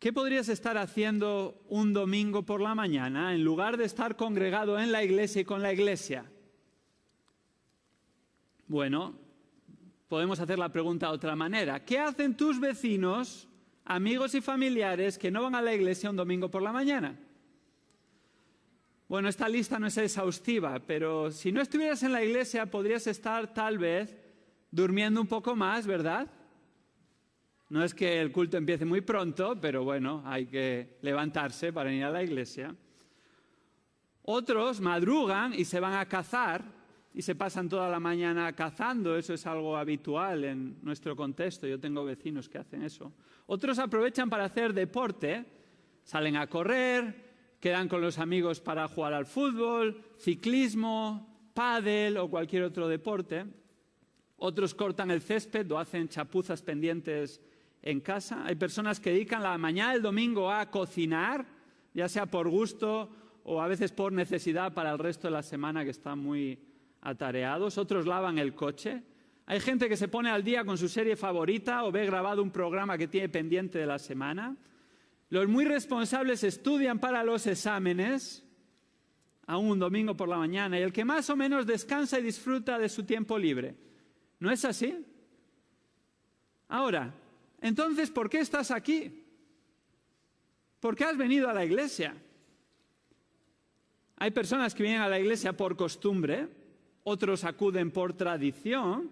¿Qué podrías estar haciendo un domingo por la mañana en lugar de estar congregado en la iglesia y con la iglesia? Bueno, podemos hacer la pregunta de otra manera. ¿Qué hacen tus vecinos, amigos y familiares que no van a la iglesia un domingo por la mañana? Bueno, esta lista no es exhaustiva, pero si no estuvieras en la iglesia podrías estar tal vez durmiendo un poco más, ¿verdad? No es que el culto empiece muy pronto, pero bueno, hay que levantarse para ir a la iglesia. Otros madrugan y se van a cazar y se pasan toda la mañana cazando. Eso es algo habitual en nuestro contexto. Yo tengo vecinos que hacen eso. Otros aprovechan para hacer deporte, salen a correr, quedan con los amigos para jugar al fútbol, ciclismo, pádel o cualquier otro deporte. Otros cortan el césped o hacen chapuzas pendientes en casa. Hay personas que dedican la mañana del domingo a cocinar, ya sea por gusto o a veces por necesidad para el resto de la semana que están muy atareados. Otros lavan el coche. Hay gente que se pone al día con su serie favorita o ve grabado un programa que tiene pendiente de la semana. Los muy responsables estudian para los exámenes, aún un domingo por la mañana, y el que más o menos descansa y disfruta de su tiempo libre. ¿No es así? Ahora, entonces, ¿por qué estás aquí? ¿Por qué has venido a la iglesia? Hay personas que vienen a la iglesia por costumbre, otros acuden por tradición,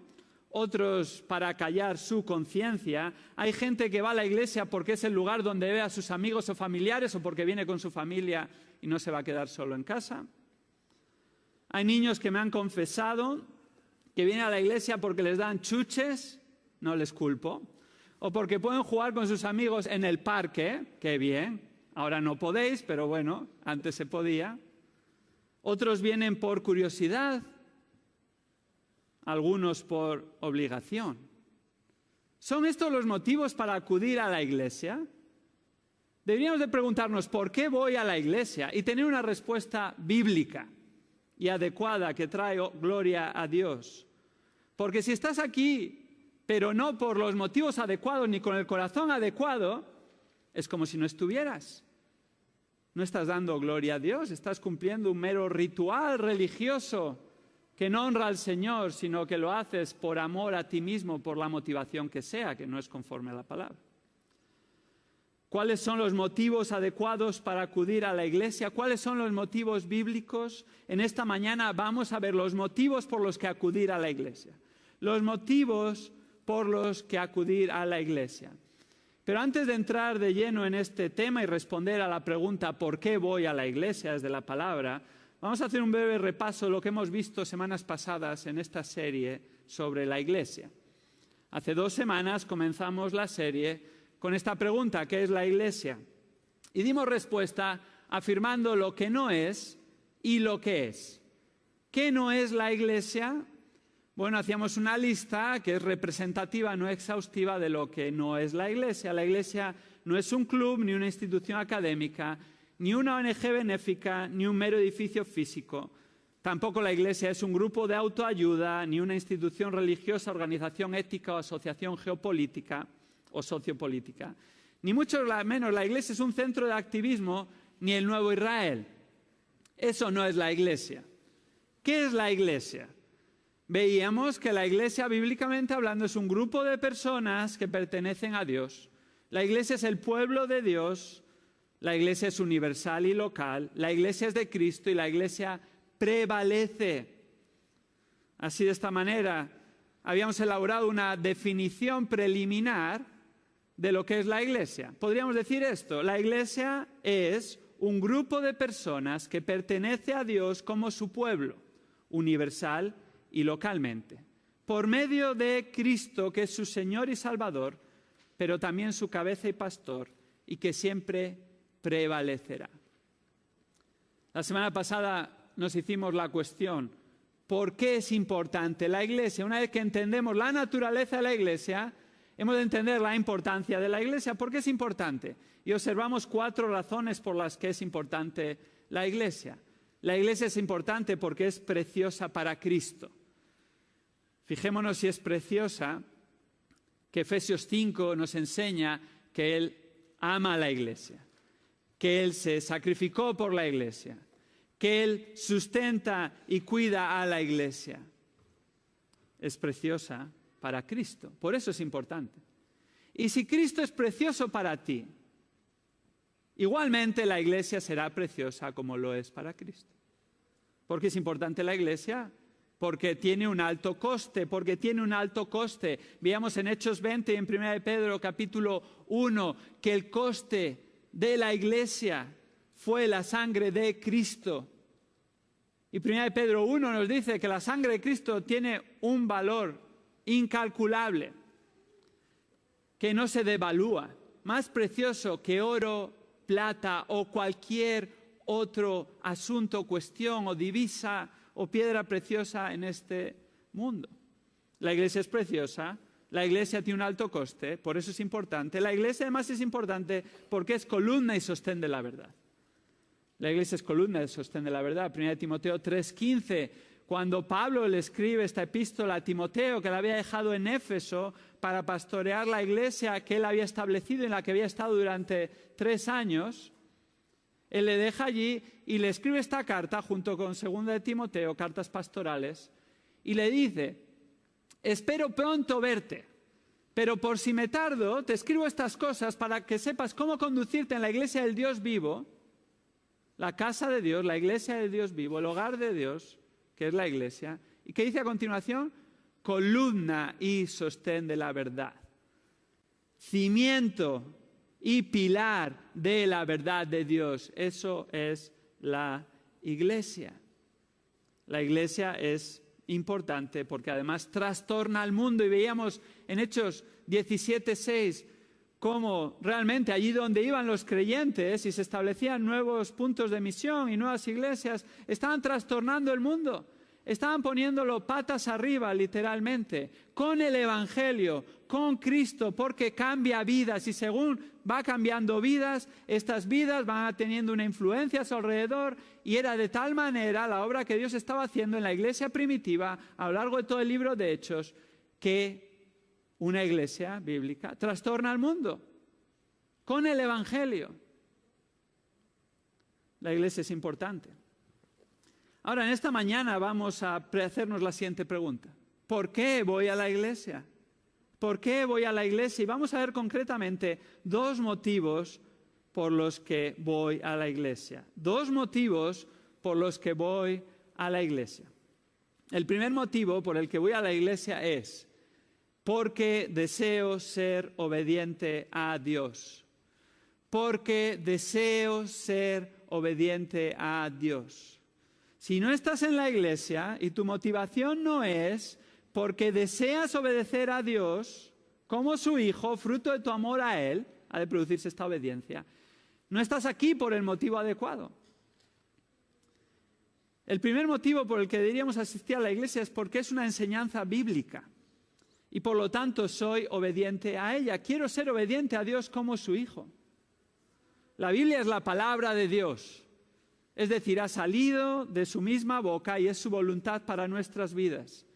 otros para callar su conciencia. Hay gente que va a la iglesia porque es el lugar donde ve a sus amigos o familiares o porque viene con su familia y no se va a quedar solo en casa. Hay niños que me han confesado que vienen a la iglesia porque les dan chuches, no les culpo, o porque pueden jugar con sus amigos en el parque, qué bien, ahora no podéis, pero bueno, antes se podía. Otros vienen por curiosidad, algunos por obligación. ¿Son estos los motivos para acudir a la iglesia? Deberíamos de preguntarnos, ¿por qué voy a la iglesia? Y tener una respuesta bíblica y adecuada que trae gloria a Dios. Porque si estás aquí, pero no por los motivos adecuados ni con el corazón adecuado, es como si no estuvieras. No estás dando gloria a Dios, estás cumpliendo un mero ritual religioso que no honra al Señor, sino que lo haces por amor a ti mismo, por la motivación que sea, que no es conforme a la palabra. ¿Cuáles son los motivos adecuados para acudir a la iglesia? ¿Cuáles son los motivos bíblicos? En esta mañana vamos a ver los motivos por los que acudir a la iglesia. Los motivos por los que acudir a la iglesia. Pero antes de entrar de lleno en este tema y responder a la pregunta ¿por qué voy a la iglesia desde la palabra?, vamos a hacer un breve repaso de lo que hemos visto semanas pasadas en esta serie sobre la iglesia. Hace 2 semanas comenzamos la serie con esta pregunta, ¿qué es la iglesia? Y dimos respuesta afirmando lo que no es y lo que es. ¿Qué no es la iglesia? Bueno, hacíamos una lista que es representativa, no exhaustiva, de lo que no es la iglesia. La iglesia no es un club, ni una institución académica, ni una ONG benéfica, ni un mero edificio físico. Tampoco la iglesia es un grupo de autoayuda, ni una institución religiosa, organización ética o asociación geopolítica o sociopolítica. Ni mucho menos la iglesia es un centro de activismo, ni el nuevo Israel. Eso no es la iglesia. ¿Qué es la iglesia? Veíamos que la iglesia, bíblicamente hablando, es un grupo de personas que pertenecen a Dios. La iglesia es el pueblo de Dios, la iglesia es universal y local, la iglesia es de Cristo y la iglesia prevalece. Así, de esta manera, habíamos elaborado una definición preliminar de lo que es la iglesia. Podríamos decir esto: la iglesia es un grupo de personas que pertenece a Dios como su pueblo, universal y localmente, por medio de Cristo, que es su Señor y Salvador, pero también su cabeza y pastor, y que siempre prevalecerá. La semana pasada nos hicimos la cuestión, ¿por qué es importante la iglesia? Una vez que entendemos la naturaleza de la iglesia, hemos de entender la importancia de la iglesia. ¿Por qué es importante? Y observamos 4 razones por las que es importante la iglesia. La iglesia es importante porque es preciosa para Cristo. Fijémonos si es preciosa, que Efesios 5 nos enseña que Él ama a la iglesia, que Él se sacrificó por la iglesia, que Él sustenta y cuida a la iglesia, es preciosa para Cristo. Por eso es importante. Y si Cristo es precioso para ti, igualmente la iglesia será preciosa como lo es para Cristo. ¿Por qué es importante la iglesia? Porque tiene un alto coste, Veíamos en Hechos 20 y en 1 de Pedro capítulo 1 que el coste de la iglesia fue la sangre de Cristo. Y 1 de Pedro 1 nos dice que la sangre de Cristo tiene un valor incalculable, que no se devalúa, más precioso que oro, plata o cualquier otro asunto, cuestión o divisa o piedra preciosa en este mundo. La iglesia es preciosa, la iglesia tiene un alto coste, por eso es importante. La iglesia además es importante porque es columna y sostén de la verdad. La iglesia es columna y sostén de la verdad. 1 Timoteo 3:15, cuando Pablo le escribe esta epístola a Timoteo, que la había dejado en Éfeso para pastorear la iglesia que él había establecido, en la que había estado durante 3 años, él le deja allí y le escribe esta carta junto con 2 de Timoteo, cartas pastorales, y le dice: espero pronto verte, pero por si me tardo, te escribo estas cosas para que sepas cómo conducirte en la iglesia del Dios vivo, la casa de Dios, la iglesia del Dios vivo, el hogar de Dios, que es la iglesia. ¿Y qué dice a continuación? Columna y sostén de la verdad. Cimiento y pilar de la verdad de Dios. Eso es la iglesia. La iglesia es importante porque además trastorna al mundo, y veíamos en Hechos 17:6 cómo realmente allí donde iban los creyentes y se establecían nuevos puntos de misión y nuevas iglesias, estaban trastornando el mundo. Estaban poniéndolo patas arriba, literalmente, con el Evangelio, con Cristo, porque cambia vidas, y según va cambiando vidas, estas vidas van teniendo una influencia a su alrededor, y era de tal manera la obra que Dios estaba haciendo en la iglesia primitiva a lo largo de todo el libro de Hechos, que una iglesia bíblica trastorna al mundo con el Evangelio. La iglesia es importante. Ahora, en esta mañana vamos a hacernos la siguiente pregunta. ¿Por qué voy a la iglesia? ¿Por qué voy a la iglesia? Y vamos a ver concretamente 2 motivos por los que voy a la iglesia. 2 motivos por los que voy a la iglesia. El primer motivo por el que voy a la iglesia es porque deseo ser obediente a Dios. Porque deseo ser obediente a Dios. Si no estás en la iglesia y tu motivación no es porque deseas obedecer a Dios como su hijo, fruto de tu amor a Él, ha de producirse esta obediencia. No estás aquí por el motivo adecuado. El primer motivo por el que deberíamos asistir a la iglesia es porque es una enseñanza bíblica y por lo tanto soy obediente a ella. Quiero ser obediente a Dios como su hijo. La Biblia es la palabra de Dios. Es decir, ha salido de su misma boca y es su voluntad para nuestras vidas.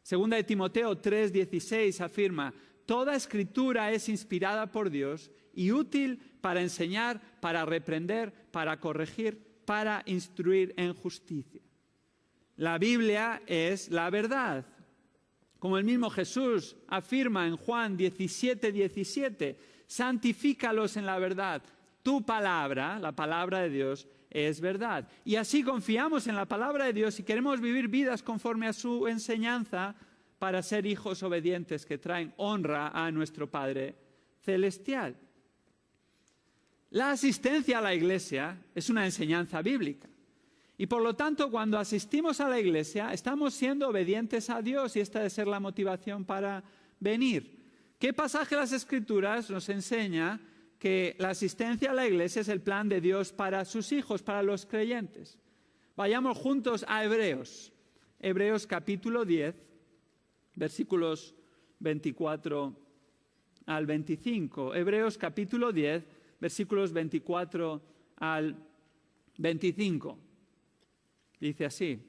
Segunda de Timoteo 3:16 afirma: toda escritura es inspirada por Dios y útil para enseñar, para reprender, para corregir, para instruir en justicia. La Biblia es la verdad. Como el mismo Jesús afirma en Juan 17:17, santifícalos en la verdad. Tu palabra, la palabra de Dios, es verdad. Y así confiamos en la palabra de Dios y queremos vivir vidas conforme a su enseñanza para ser hijos obedientes que traen honra a nuestro Padre Celestial. La asistencia a la iglesia es una enseñanza bíblica. Y por lo tanto, cuando asistimos a la iglesia, estamos siendo obedientes a Dios, y esta debe ser la motivación para venir. ¿Qué pasaje de las Escrituras nos enseña que la asistencia a la iglesia es el plan de Dios para sus hijos, para los creyentes? Vayamos juntos a Hebreos. Hebreos capítulo 10, versículos 24 al 25. Hebreos capítulo 10, versículos 24 al 25. Dice así: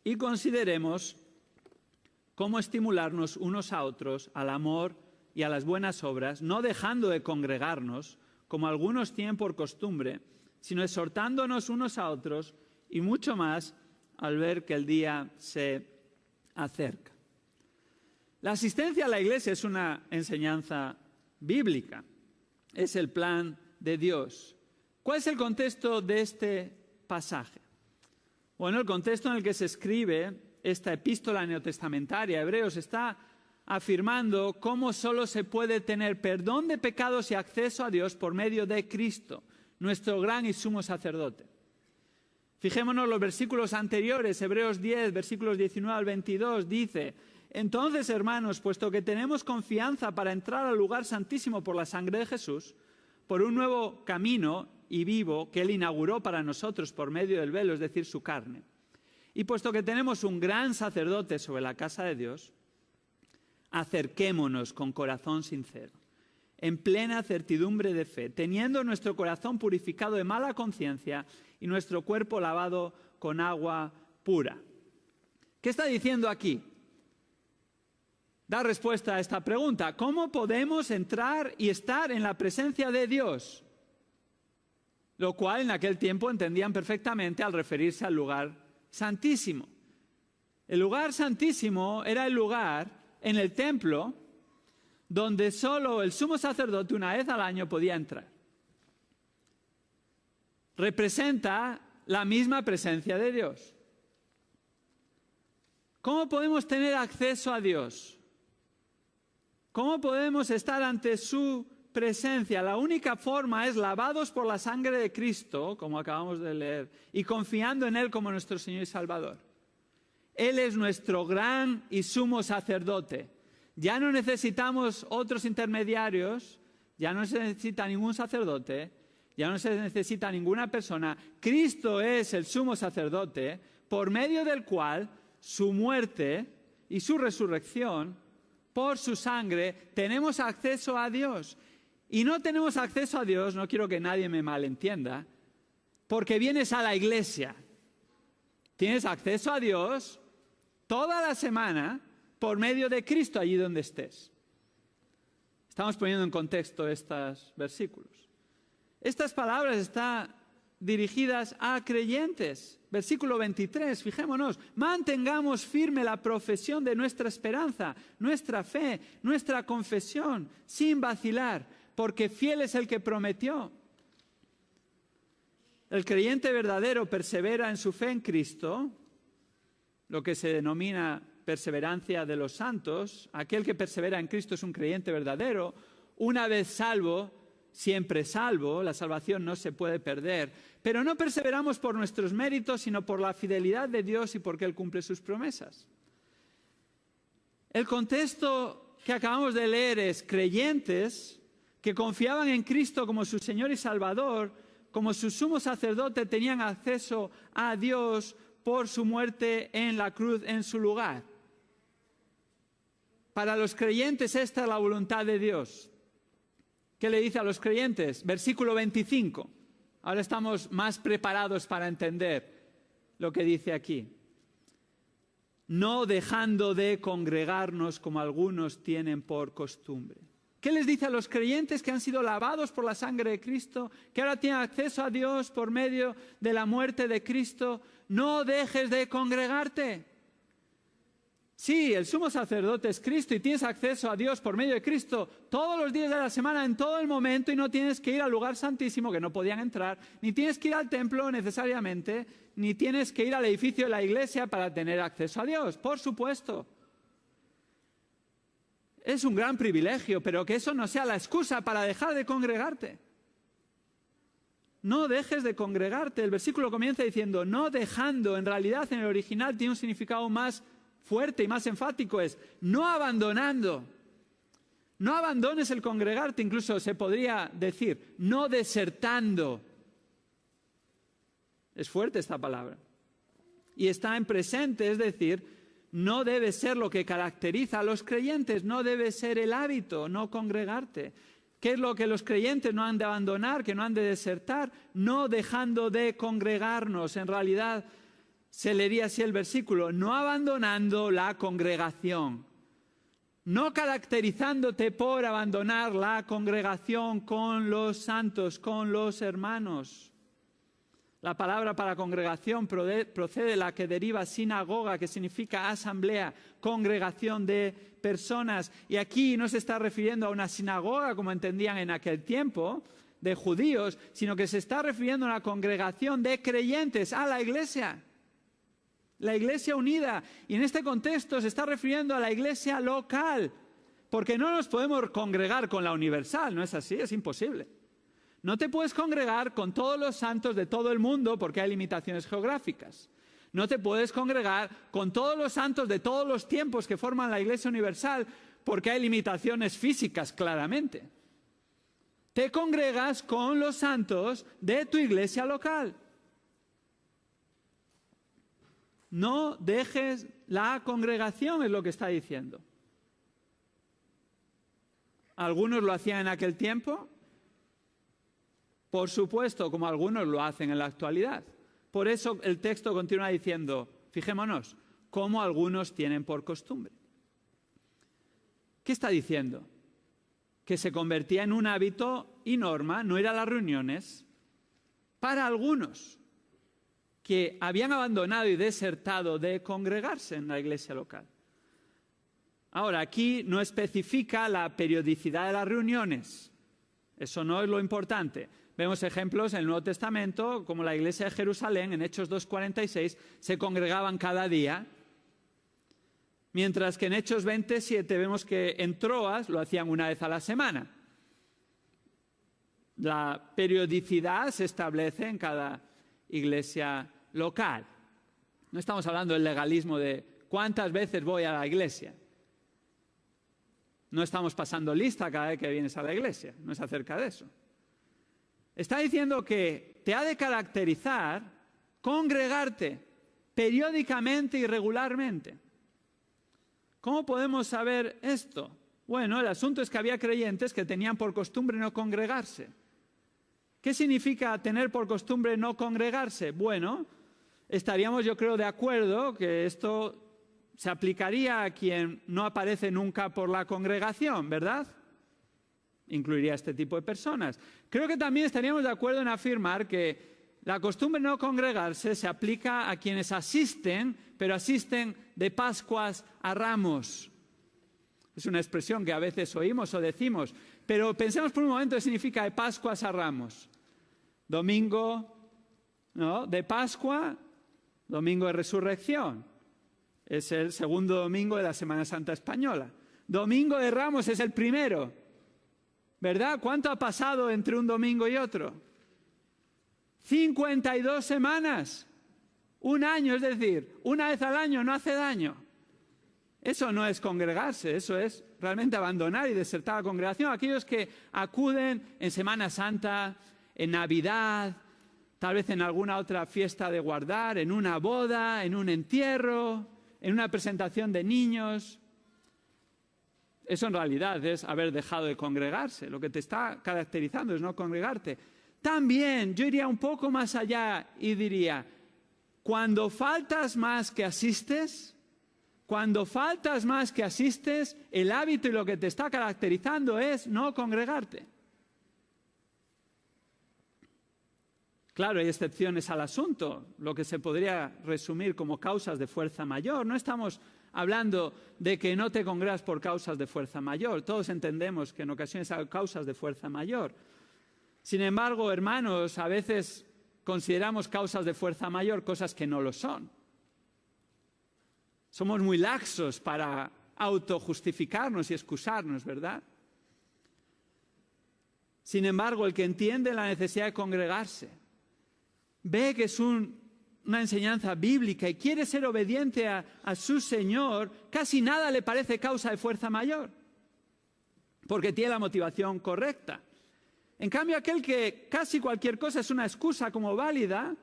y consideremos cómo estimularnos unos a otros al amor y a las buenas obras, no dejando de congregarnos, como algunos tienen por costumbre, sino exhortándonos unos a otros, y mucho más al ver que el día se acerca. La asistencia a la iglesia es una enseñanza bíblica, es el plan de Dios. ¿Cuál es el contexto de este pasaje? Bueno, el contexto en el que se escribe esta epístola neotestamentaria, Hebreos, está afirmando cómo solo se puede tener perdón de pecados y acceso a Dios por medio de Cristo, nuestro gran y sumo sacerdote. Fijémonos los versículos anteriores, Hebreos 10, versículos 19 al 22, dice: entonces, hermanos, puesto que tenemos confianza para entrar al lugar santísimo por la sangre de Jesús, por un nuevo camino y vivo que Él inauguró para nosotros por medio del velo, es decir, su carne, y puesto que tenemos un gran sacerdote sobre la casa de Dios, acerquémonos con corazón sincero, en plena certidumbre de fe, teniendo nuestro corazón purificado de mala conciencia y nuestro cuerpo lavado con agua pura. ¿Qué está diciendo aquí? Da respuesta a esta pregunta: ¿cómo podemos entrar y estar en la presencia de Dios? Lo cual en aquel tiempo entendían perfectamente al referirse al lugar santísimo. El lugar santísimo era el lugar en el templo donde solo el sumo sacerdote una vez al año podía entrar. Representa la misma presencia de Dios. ¿Cómo podemos tener acceso a Dios? ¿Cómo podemos estar ante su presencia? La única forma es lavados por la sangre de Cristo, como acabamos de leer, y confiando en Él como nuestro Señor y Salvador. Él es nuestro gran y sumo sacerdote. Ya no necesitamos otros intermediarios, ya no se necesita ningún sacerdote, ya no se necesita ninguna persona. Cristo es el sumo sacerdote, por medio del cual su muerte y su resurrección, por su sangre, tenemos acceso a Dios. Y no tenemos acceso a Dios, no quiero que nadie me malentienda, porque vienes a la iglesia. Tienes acceso a Dios toda la semana por medio de Cristo allí donde estés. Estamos poniendo en contexto estos versículos. Estas palabras están dirigidas a creyentes. Versículo 23, fijémonos: mantengamos firme la profesión de nuestra esperanza, nuestra fe, nuestra confesión, sin vacilar, porque fiel es el que prometió. El creyente verdadero persevera en su fe en Cristo, lo que se denomina perseverancia de los santos. Aquel que persevera en Cristo es un creyente verdadero. Una vez salvo, siempre salvo. La salvación no se puede perder. Pero no perseveramos por nuestros méritos, sino por la fidelidad de Dios y porque Él cumple sus promesas. El contexto que acabamos de leer es creyentes que confiaban en Cristo como su Señor y Salvador, como su sumo sacerdote, tenían acceso a Dios por su muerte en la cruz en su lugar. Para los creyentes esta es la voluntad de Dios. ¿Qué le dice a los creyentes? Versículo 25. Ahora estamos más preparados para entender lo que dice aquí. No dejando de congregarnos como algunos tienen por costumbre. ¿Qué les dice a los creyentes que han sido lavados por la sangre de Cristo, que ahora tienen acceso a Dios por medio de la muerte de Cristo? No dejes de congregarte. Sí, el sumo sacerdote es Cristo y tienes acceso a Dios por medio de Cristo todos los días de la semana, en todo el momento, y no tienes que ir al lugar santísimo, que no podían entrar, ni tienes que ir al templo necesariamente, ni tienes que ir al edificio de la iglesia para tener acceso a Dios, por supuesto. Es un gran privilegio, pero que eso no sea la excusa para dejar de congregarte. No dejes de congregarte. El versículo comienza diciendo, no dejando. En realidad, en el original tiene un significado más fuerte y más enfático, es no abandonando. No abandones el congregarte, incluso se podría decir, no desertando. Es fuerte esta palabra. Y está en presente, es decir, no debe ser lo que caracteriza a los creyentes, no debe ser el hábito, no congregarte. ¿Qué es lo que los creyentes no han de abandonar, que no han de desertar? No dejando de congregarnos. En realidad se leería así el versículo, no abandonando la congregación. no caracterizándote por abandonar la congregación con los santos, con los hermanos. La palabra para congregación procede de la que deriva sinagoga, que significa asamblea, congregación de personas. Y aquí no se está refiriendo a una sinagoga, como entendían en aquel tiempo, de judíos, sino que se está refiriendo a una congregación de creyentes, a la iglesia unida. Y en este contexto se está refiriendo a la iglesia local, porque no nos podemos congregar con la universal, ¿no es así? Es imposible. No te puedes congregar con todos los santos de todo el mundo porque hay limitaciones geográficas. No te puedes congregar con todos los santos de todos los tiempos que forman la Iglesia Universal porque hay limitaciones físicas, claramente. Te congregas con los santos de tu iglesia local. No dejes la congregación, es lo que está diciendo. Algunos lo hacían en aquel tiempo. Por supuesto, como algunos lo hacen en la actualidad. Por eso el texto continúa diciendo, fijémonos, como algunos tienen por costumbre. ¿Qué está diciendo? Que se convertía en un hábito y norma, no ir a las reuniones, para algunos que habían abandonado y desertado de congregarse en la iglesia local. Ahora, aquí no especifica la periodicidad de las reuniones. Eso no es lo importante. Vemos ejemplos en el Nuevo Testamento, como la iglesia de Jerusalén, en Hechos 2:46, se congregaban cada día, mientras que en Hechos 27 vemos que en Troas lo hacían una vez a la semana. La periodicidad se establece en cada iglesia local. No estamos hablando del legalismo de cuántas veces voy a la iglesia. No estamos pasando lista cada vez que vienes a la iglesia, no es acerca de eso. Está diciendo que te ha de caracterizar congregarte periódicamente y regularmente. ¿Cómo podemos saber esto? Bueno, el asunto es que había creyentes que tenían por costumbre no congregarse. ¿Qué significa tener por costumbre no congregarse? Bueno, estaríamos, yo creo, de acuerdo que esto se aplicaría a quien no aparece nunca por la congregación, ¿verdad? Incluiría a este tipo de personas. Creo que también estaríamos de acuerdo en afirmar que la costumbre de no congregarse se aplica a quienes asisten, pero asisten de Pascuas a Ramos. Es una expresión que a veces oímos o decimos, pero pensemos por un momento qué significa de Pascuas a Ramos. Domingo, ¿no?, de Pascua, domingo de Resurrección. Es el segundo domingo de la Semana Santa Española. Domingo de Ramos es el primero. ¿Verdad? ¿Cuánto ha pasado entre un domingo y otro? 52 semanas. Un año, es decir, una vez al año no hace daño. Eso no es congregarse, eso es realmente abandonar y desertar la congregación. Aquellos que acuden en Semana Santa, en Navidad, tal vez en alguna otra fiesta de guardar, en una boda, en un entierro, en una presentación de niños. Eso en realidad es haber dejado de congregarse. Lo que te está caracterizando es no congregarte. También yo iría un poco más allá y diría, cuando faltas más que asistes, el hábito y lo que te está caracterizando es no congregarte. Claro, hay excepciones al asunto, lo que se podría resumir como causas de fuerza mayor. No estamos hablando de que no te congregas por causas de fuerza mayor. Todos entendemos que en ocasiones hay causas de fuerza mayor. Sin embargo, hermanos, a veces consideramos causas de fuerza mayor cosas que no lo son. Somos muy laxos para autojustificarnos y excusarnos, ¿verdad? Sin embargo, el que entiende la necesidad de congregarse, ve que es una enseñanza bíblica y quiere ser obediente a su Señor, casi nada le parece causa de fuerza mayor, porque tiene la motivación correcta. En cambio, aquel que casi cualquier cosa es una excusa como válida,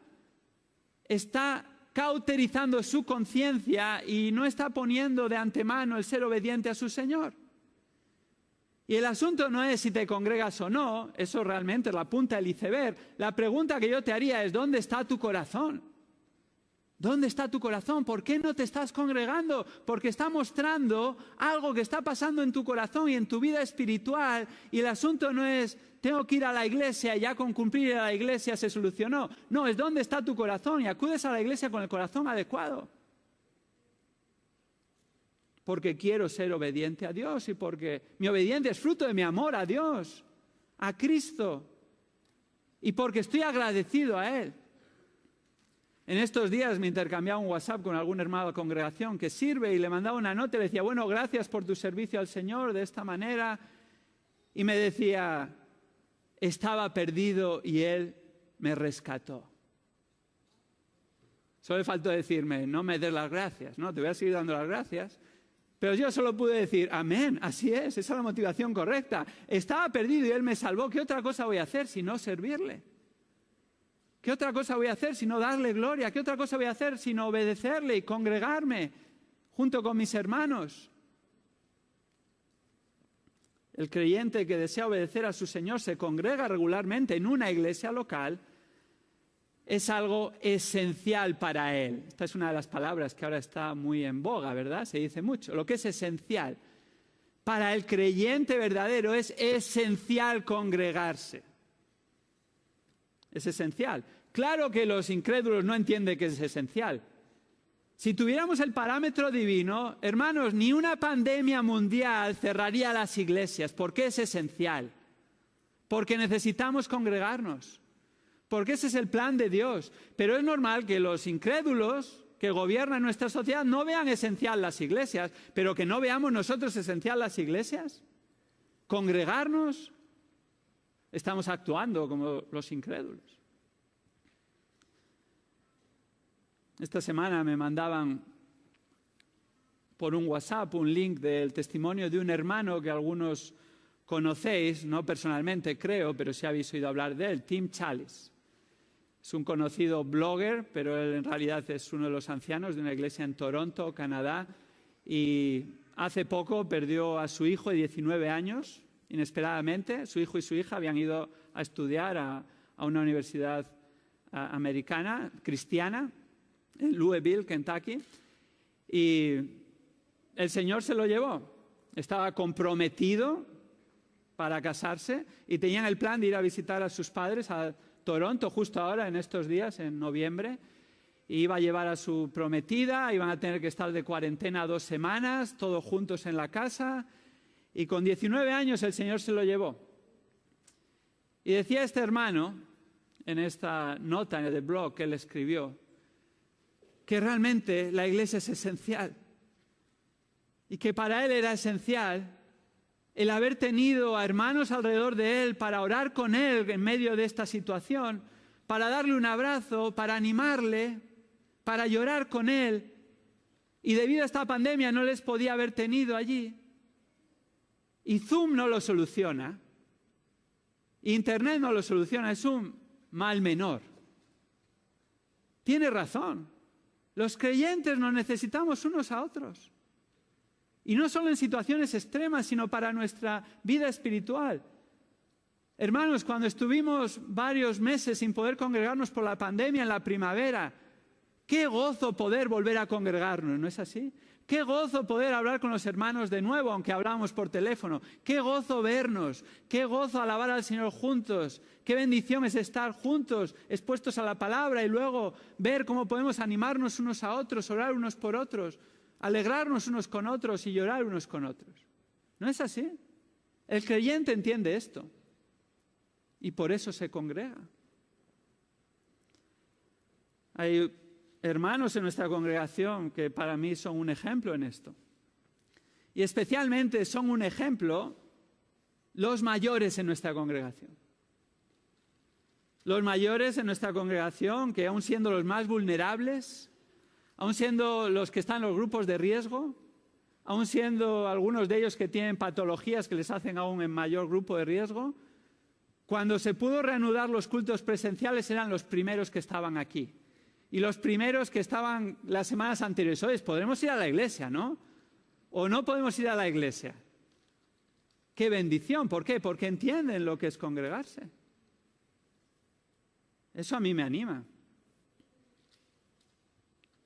está cauterizando su conciencia y no está poniendo de antemano el ser obediente a su Señor. Y el asunto no es si te congregas o no, eso realmente es la punta del iceberg. La pregunta que yo te haría es, ¿dónde está tu corazón? ¿Dónde está tu corazón? ¿Por qué no te estás congregando? Porque está mostrando algo que está pasando en tu corazón y en tu vida espiritual. Y el asunto no es, tengo que ir a la iglesia y ya con cumplir ir a la iglesia se solucionó. No, es dónde está tu corazón y acudes a la iglesia con el corazón adecuado. Porque quiero ser obediente a Dios y porque mi obediencia es fruto de mi amor a Dios, a Cristo. Y porque estoy agradecido a Él. En estos días me intercambiaba un WhatsApp con algún hermano de congregación que sirve y le mandaba una nota y le decía, bueno, gracias por tu servicio al Señor de esta manera. Y me decía, estaba perdido y Él me rescató. Solo le faltó decirme, no me des las gracias, no, te voy a seguir dando las gracias. Pero yo solo pude decir, amén, así es, esa es la motivación correcta. Estaba perdido y Él me salvó, ¿qué otra cosa voy a hacer sino servirle? ¿Qué otra cosa voy a hacer sino darle gloria? ¿Qué otra cosa voy a hacer sino obedecerle y congregarme junto con mis hermanos? El creyente que desea obedecer a su Señor se congrega regularmente en una iglesia local. Es algo esencial para él. Esta es una de las palabras que ahora está muy en boga, ¿verdad? Se dice mucho. Lo que es esencial. Para el creyente verdadero es esencial congregarse. Es esencial. Claro que los incrédulos no entienden que es esencial. Si tuviéramos el parámetro divino, hermanos, ni una pandemia mundial cerraría las iglesias. ¿Por qué es esencial? Porque necesitamos congregarnos. Porque ese es el plan de Dios. Pero es normal que los incrédulos que gobiernan nuestra sociedad no vean esencial las iglesias, pero que no veamos nosotros esencial las iglesias. Congregarnos, estamos actuando como los incrédulos. Esta semana me mandaban por un WhatsApp un link del testimonio de un hermano que algunos conocéis, no personalmente creo, pero sí habéis oído hablar de él, Tim Challies. Es un conocido blogger, pero él en realidad es uno de los ancianos de una iglesia en Toronto, Canadá, y hace poco perdió a su hijo de 19 años, inesperadamente. Su hijo y su hija habían ido a estudiar a una universidad americana, cristiana, en Louisville, Kentucky, y el Señor se lo llevó. Estaba comprometido para casarse y tenían el plan de ir a visitar a sus padres a Toronto justo ahora, en estos días, en noviembre. Iba a llevar a su prometida, iban a tener que estar de cuarentena 2 semanas, todos juntos en la casa, y con 19 años el Señor se lo llevó. Y decía este hermano, en esta nota en el blog que él escribió, que realmente la iglesia es esencial, y que para él era esencial el haber tenido a hermanos alrededor de él para orar con él en medio de esta situación, para darle un abrazo, para animarle, para llorar con él. Y debido a esta pandemia no les podía haber tenido allí. Y Zoom no lo soluciona. Internet no lo soluciona, es un mal menor. Tiene razón. Los creyentes nos necesitamos unos a otros. Y no solo en situaciones extremas, sino para nuestra vida espiritual. Hermanos, cuando estuvimos varios meses sin poder congregarnos por la pandemia en la primavera, qué gozo poder volver a congregarnos, ¿no es así? Qué gozo poder hablar con los hermanos de nuevo, aunque hablamos por teléfono. Qué gozo vernos, qué gozo alabar al Señor juntos. Qué bendición es estar juntos, expuestos a la palabra y luego ver cómo podemos animarnos unos a otros, orar unos por otros, alegrarnos unos con otros y llorar unos con otros. ¿No es así? El creyente entiende esto y por eso se congrega. Hay hermanos en nuestra congregación que para mí son un ejemplo en esto. Y especialmente son un ejemplo los mayores en nuestra congregación. Los mayores en nuestra congregación que aún siendo los más vulnerables, aún siendo los que están en los grupos de riesgo, aún siendo algunos de ellos que tienen patologías que les hacen aún en mayor grupo de riesgo, cuando se pudo reanudar los cultos presenciales eran los primeros que estaban aquí. Y los primeros que estaban las semanas anteriores. Oye, podremos ir a la iglesia, ¿no? ¿O no podemos ir a la iglesia? ¡Qué bendición! ¿Por qué? Porque entienden lo que es congregarse. Eso a mí me anima.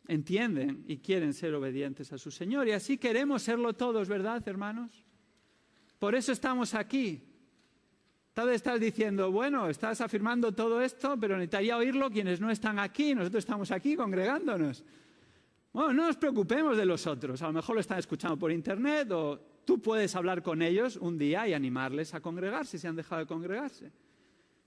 entienden y quieren ser obedientes a su Señor. Y así queremos serlo todos, ¿verdad, hermanos? Por eso estamos aquí. Tal vez estás diciendo, bueno, estás afirmando todo esto, pero necesitaría oírlo quienes no están aquí. Nosotros estamos aquí congregándonos. Bueno, no nos preocupemos de los otros. A lo mejor lo están escuchando por internet o tú puedes hablar con ellos un día y animarles a congregarse si han dejado de congregarse.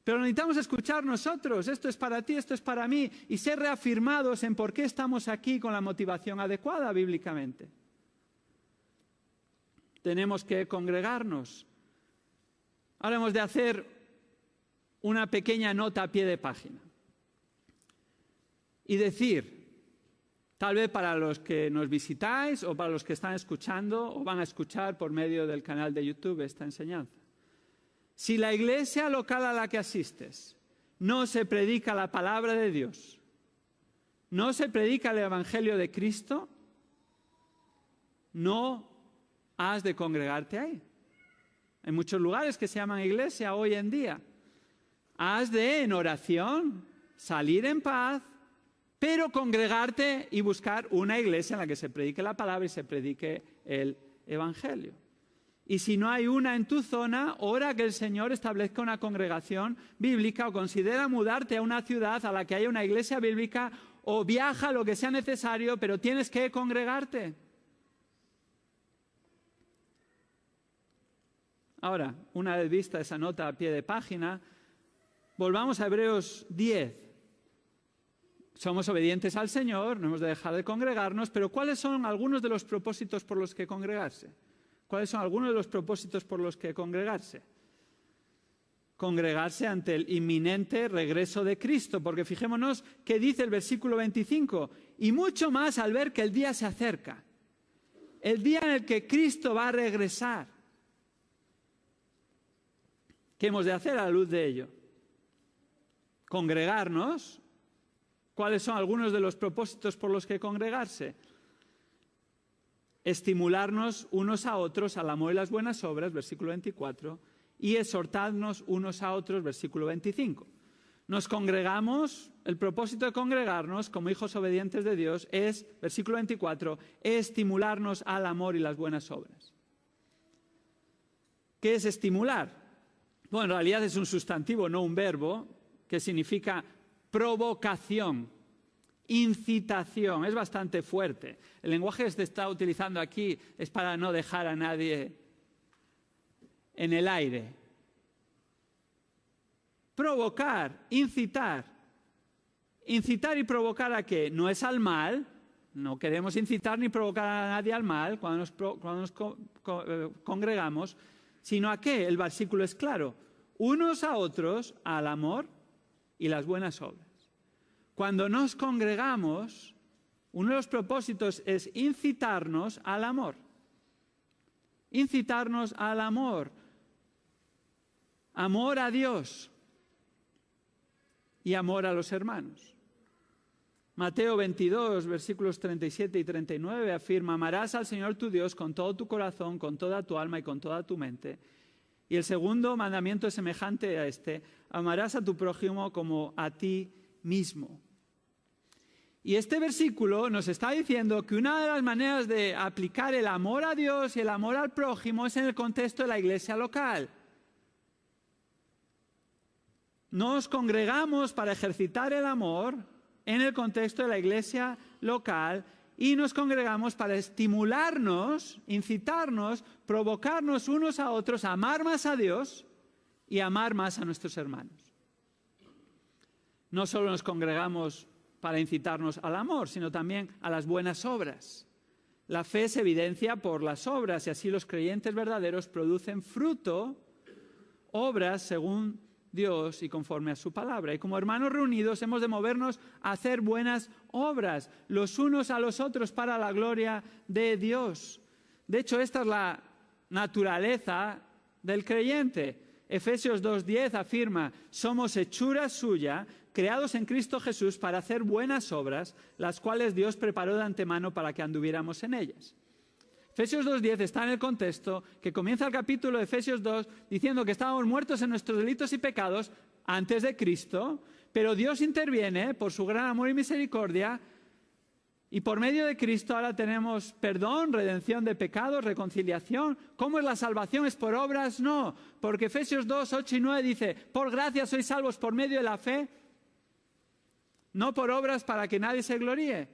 Pero necesitamos escuchar nosotros, esto es para ti, esto es para mí, y ser reafirmados en por qué estamos aquí con la motivación adecuada bíblicamente. Tenemos que congregarnos. Ahora hemos de hacer una pequeña nota a pie de página y decir, tal vez para los que nos visitáis o para los que están escuchando o van a escuchar por medio del canal de YouTube esta enseñanza. Si la iglesia local a la que asistes no se predica la palabra de Dios, no se predica el Evangelio de Cristo, no has de congregarte ahí. Hay muchos lugares que se llaman iglesia hoy en día. Has de, en oración, salir en paz, pero congregarte y buscar una iglesia en la que se predique la palabra y se predique el Evangelio. Y si no hay una en tu zona, ora que el Señor establezca una congregación bíblica o considera mudarte a una ciudad a la que haya una iglesia bíblica o viaja lo que sea necesario, pero tienes que congregarte. Ahora, una vez vista esa nota a pie de página, volvamos a Hebreos 10. Somos obedientes al Señor, no hemos de dejar de congregarnos, pero ¿cuáles son algunos de los propósitos por los que congregarse? ¿Cuáles son algunos de los propósitos por los que congregarse? Congregarse ante el inminente regreso de Cristo, porque fijémonos que dice el versículo 25, y mucho más al ver que el día se acerca, el día en el que Cristo va a regresar. ¿Qué hemos de hacer a la luz de ello? Congregarnos. ¿Cuáles son algunos de los propósitos por los que congregarse? Estimularnos unos a otros al amor y las buenas obras, versículo 24, y exhortarnos unos a otros, versículo 25. Nos congregamos, el propósito de congregarnos como hijos obedientes de Dios es, versículo 24, estimularnos al amor y las buenas obras. ¿Qué es estimular? Bueno, en realidad es un sustantivo, no un verbo, que significa provocación, incitación. Es bastante fuerte. El lenguaje que se está utilizando aquí es para no dejar a nadie en el aire. Provocar, incitar. ¿Incitar y provocar a qué? No es al mal. No queremos incitar ni provocar a nadie al mal cuando nos congregamos, sino a qué. El versículo es claro. Unos a otros al amor y las buenas obras. Cuando nos congregamos, uno de los propósitos es incitarnos al amor. Incitarnos al amor. Amor a Dios y amor a los hermanos. Mateo 22, versículos 37 y 39 afirma, amarás al Señor tu Dios con todo tu corazón, con toda tu alma y con toda tu mente. Y el segundo mandamiento es semejante a este, amarás a tu prójimo como a ti mismo. Y este versículo nos está diciendo que una de las maneras de aplicar el amor a Dios y el amor al prójimo es en el contexto de la iglesia local. Nos congregamos para ejercitar el amor en el contexto de la iglesia local y nos congregamos para estimularnos, incitarnos, provocarnos unos a otros a amar más a Dios y amar más a nuestros hermanos. No solo nos congregamos para incitarnos al amor, sino también a las buenas obras. La fe se evidencia por las obras y así los creyentes verdaderos producen fruto, obras según Dios y conforme a su palabra. Y como hermanos reunidos hemos de movernos a hacer buenas obras, los unos a los otros para la gloria de Dios. De hecho, esta es la naturaleza del creyente. Efesios 2:10 afirma, somos hechura suya, creados en Cristo Jesús para hacer buenas obras, las cuales Dios preparó de antemano para que anduviéramos en ellas. Efesios 2:10 está en el contexto que comienza el capítulo de Efesios 2 diciendo que estábamos muertos en nuestros delitos y pecados antes de Cristo, pero Dios interviene por su gran amor y misericordia Y por medio de Cristo ahora tenemos perdón, redención de pecados, reconciliación. ¿Cómo es la salvación? ¿Es por obras? No, porque Efesios 2, 8 y 9 dice, por gracia sois salvos por medio de la fe, no por obras para que nadie se gloríe.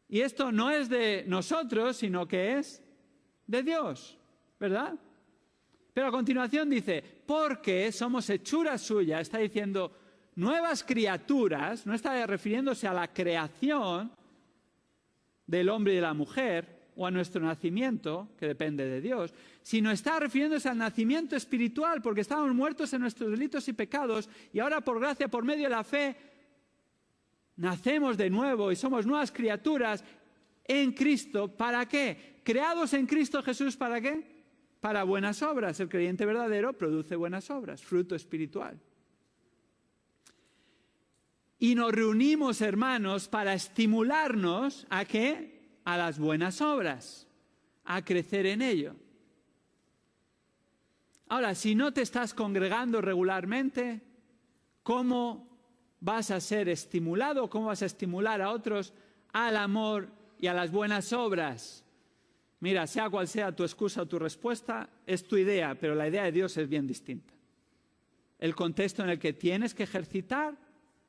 Y esto no es de nosotros, sino que es de Dios, ¿verdad? Pero a continuación dice, porque somos hechura suya, está diciendo nuevas criaturas, no está refiriéndose a la creación del hombre y de la mujer, o a nuestro nacimiento, que depende de Dios, sino está refiriéndose al nacimiento espiritual, porque estábamos muertos en nuestros delitos y pecados, y ahora por gracia, por medio de la fe, nacemos de nuevo y somos nuevas criaturas en Cristo. ¿Para qué? Creados en Cristo Jesús, ¿para qué? Para buenas obras. El creyente verdadero produce buenas obras, fruto espiritual. Y nos reunimos, hermanos, para estimularnos ¿a qué? A las buenas obras, a crecer en ello. Ahora, si no te estás congregando regularmente, ¿cómo vas a ser estimulado? ¿Cómo vas a estimular a otros al amor y a las buenas obras? Mira, sea cual sea tu excusa o tu respuesta, es tu idea, pero la idea de Dios es bien distinta. El contexto en el que tienes que ejercitar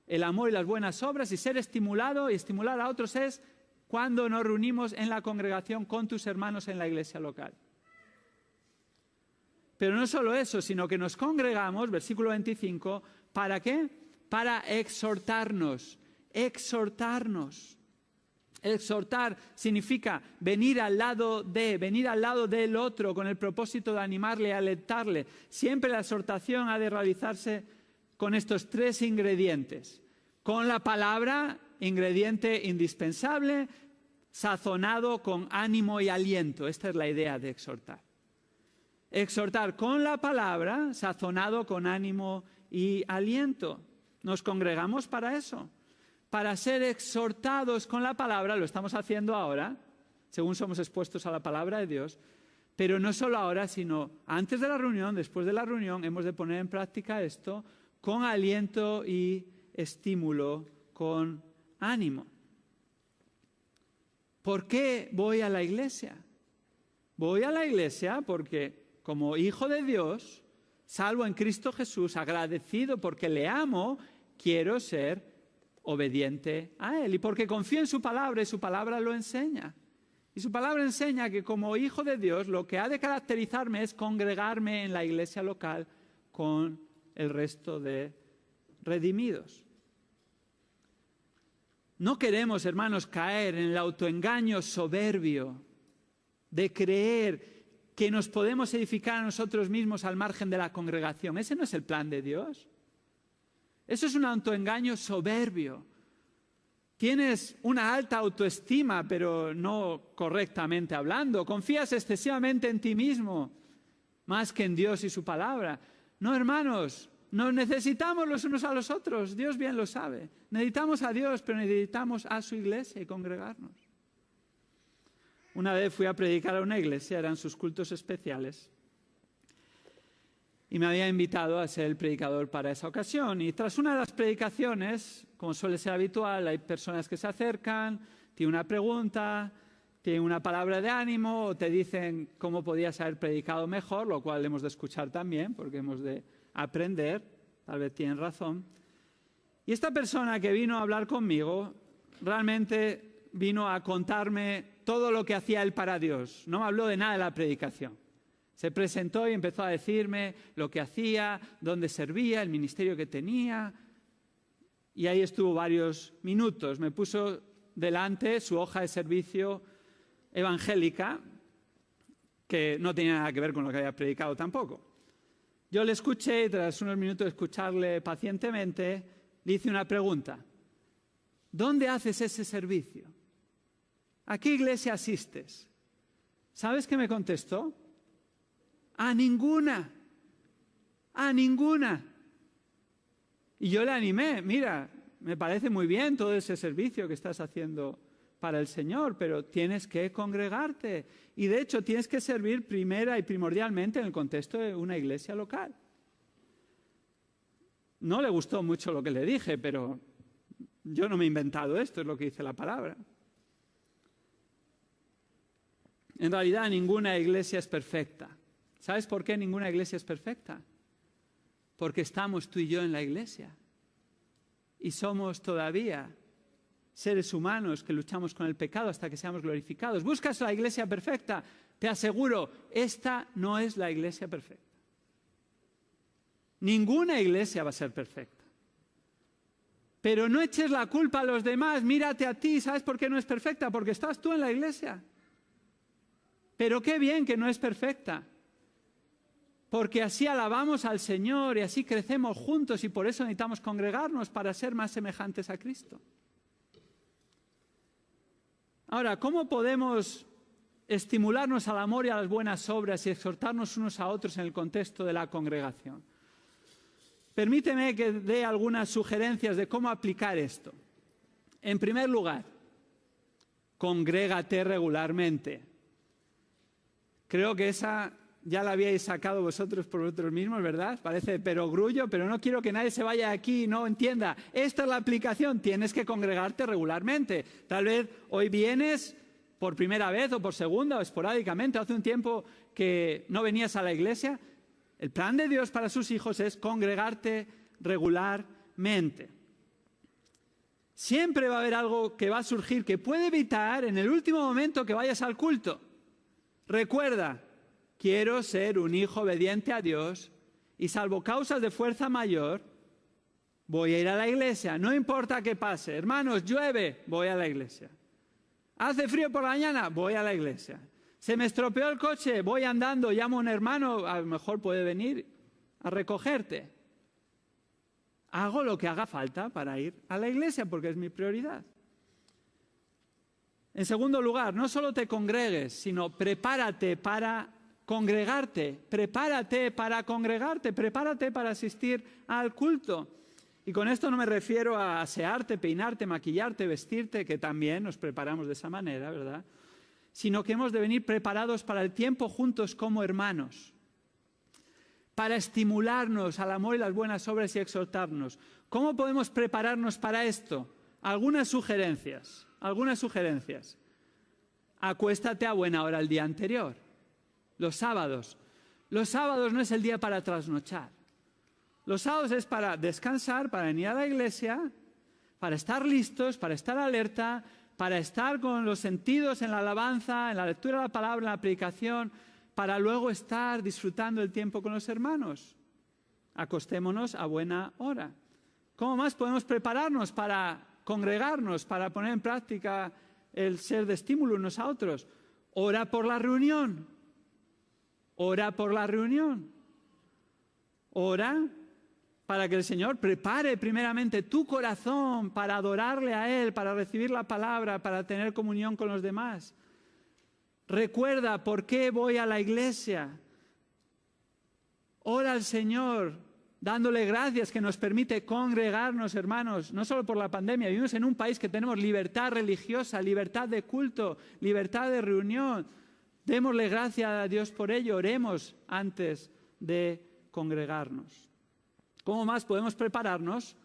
el amor y las buenas obras y ser estimulado y estimular a otros es cuando nos reunimos en la congregación con tus hermanos en la iglesia local. Pero no solo eso, sino que nos congregamos, versículo 25, ¿para qué? Para exhortarnos, exhortarnos. Exhortar significa venir al lado del otro con el propósito de animarle y alentarle. Siempre la exhortación ha de realizarse con estos tres ingredientes. Con la palabra, ingrediente indispensable, sazonado con ánimo y aliento. Esta es la idea de exhortar. Exhortar con la palabra, sazonado con ánimo y aliento. Nos congregamos para eso. Para ser exhortados con la palabra, lo estamos haciendo ahora, según somos expuestos a la palabra de Dios, pero no solo ahora, sino antes de la reunión, después de la reunión, hemos de poner en práctica esto con aliento y estímulo, con ánimo. ¿Por qué voy a la iglesia? Voy a la iglesia porque como hijo de Dios, salvo en Cristo Jesús, agradecido porque le amo, quiero ser obediente a Él. Y porque confío en su palabra y su palabra lo enseña. Y su palabra enseña que como hijo de Dios lo que ha de caracterizarme es congregarme en la iglesia local con el resto de redimidos. No queremos, hermanos, caer en el autoengaño soberbio de creer que nos podemos edificar a nosotros mismos al margen de la congregación. Ese no es el plan de Dios. Eso es un autoengaño soberbio. Tienes una alta autoestima, pero no correctamente hablando. Confías excesivamente en ti mismo, más que en Dios y su palabra. No, hermanos, nos necesitamos los unos a los otros. Dios bien lo sabe. Necesitamos a Dios, pero necesitamos a su iglesia y congregarnos. Una vez fui a predicar a una iglesia, eran sus cultos especiales, y me había invitado a ser el predicador para esa ocasión. Y tras una de las predicaciones, como suele ser habitual, hay personas que se acercan, tienen una pregunta, tienen una palabra de ánimo, o te dicen cómo podías haber predicado mejor, lo cual hemos de escuchar también, porque hemos de aprender, tal vez tienen razón. Y esta persona que vino a hablar conmigo, realmente vino a contarme todo lo que hacía él para Dios. No me habló de nada de la predicación. Se presentó y empezó a decirme lo que hacía, dónde servía, el ministerio que tenía. Y ahí estuvo varios minutos. Me puso delante su hoja de servicio evangélica, que no tenía nada que ver con lo que había predicado tampoco. Yo le escuché y tras unos minutos de escucharle pacientemente, le hice una pregunta. ¿Dónde haces ese servicio? ¿A qué iglesia asistes? ¿Sabes qué me contestó? A ninguna. A ninguna. Y yo le animé, mira, me parece muy bien todo ese servicio que estás haciendo para el Señor, pero tienes que congregarte. Y de hecho tienes que servir primera y primordialmente en el contexto de una iglesia local. No le gustó mucho lo que le dije, pero yo no me he inventado esto, es lo que dice la palabra. En realidad ninguna iglesia es perfecta. ¿Sabes por qué ninguna iglesia es perfecta? Porque estamos tú y yo en la iglesia. Y somos todavía seres humanos que luchamos con el pecado hasta que seamos glorificados. ¿Buscas la iglesia perfecta? Te aseguro, esta no es la iglesia perfecta. Ninguna iglesia va a ser perfecta. Pero no eches la culpa a los demás, mírate a ti. ¿Sabes por qué no es perfecta? Porque estás tú en la iglesia. Pero qué bien que no es perfecta. Porque así alabamos al Señor y así crecemos juntos y por eso necesitamos congregarnos para ser más semejantes a Cristo. Ahora, ¿cómo podemos estimularnos al amor y a las buenas obras y exhortarnos unos a otros en el contexto de la congregación? Permíteme que dé algunas sugerencias de cómo aplicar esto. En primer lugar, congrégate regularmente. Creo que esa ya la habíais sacado vosotros por vosotros mismos, ¿verdad? Parece perogrullo, pero no quiero que nadie se vaya aquí y no entienda. Esta es la aplicación, tienes que congregarte regularmente. Tal vez hoy vienes por primera vez o por segunda o esporádicamente. Hace un tiempo que no venías a la iglesia. El plan de Dios para sus hijos es congregarte regularmente. Siempre va a haber algo que va a surgir que puede evitar en el último momento que vayas al culto. Recuerda, quiero ser un hijo obediente a Dios y salvo causas de fuerza mayor, voy a ir a la iglesia. No importa qué pase. Hermanos, llueve, voy a la iglesia. Hace frío por la mañana, voy a la iglesia. Se me estropeó el coche, voy andando, llamo a un hermano, a lo mejor puede venir a recogerte. Hago lo que haga falta para ir a la iglesia porque es mi prioridad. En segundo lugar, no solo te congregues, sino prepárate para congregarte, prepárate para congregarte, prepárate para asistir al culto. Y con esto no me refiero a asearte, peinarte, maquillarte, vestirte, que también nos preparamos de esa manera, ¿verdad? Sino que hemos de venir preparados para el tiempo juntos como hermanos, para estimularnos al amor y las buenas obras y exhortarnos. ¿Cómo podemos prepararnos para esto? Algunas sugerencias. Acuéstate a buena hora el día anterior. Los sábados no es el día para trasnochar. Los sábados es para descansar, para venir a la iglesia, para estar listos, para estar alerta, para estar con los sentidos en la alabanza, en la lectura de la palabra, en la predicación, para luego estar disfrutando el tiempo con los hermanos. Acostémonos a buena hora. ¿Cómo más podemos prepararnos para congregarnos, para poner en práctica el ser de estímulo unos a otros? Ora por la reunión. Ora por la reunión. Ora para que el Señor prepare primeramente tu corazón para adorarle a Él, para recibir la palabra, para tener comunión con los demás. Recuerda por qué voy a la iglesia. Ora al Señor, dándole gracias que nos permite congregarnos, hermanos, no solo por la pandemia. Vivimos en un país que tenemos libertad religiosa, libertad de culto, libertad de reunión. Démosle gracias a Dios por ello, oremos antes de congregarnos. ¿Cómo más podemos prepararnos?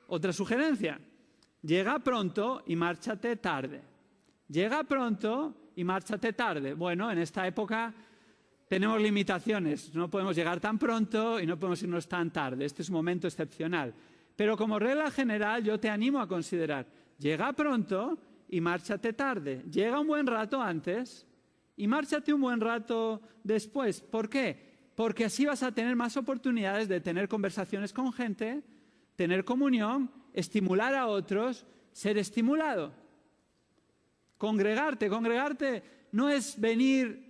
Otra sugerencia, llega pronto y márchate tarde. Llega pronto y márchate tarde. Bueno, en esta época tenemos limitaciones, no podemos llegar tan pronto y no podemos irnos tan tarde. Este es un momento excepcional. Pero como regla general yo te animo a considerar, llega pronto y márchate tarde. Llega un buen rato antes y márchate un buen rato después. ¿Por qué? Porque así vas a tener más oportunidades de tener conversaciones con gente, tener comunión, estimular a otros, ser estimulado. Congregarte no es venir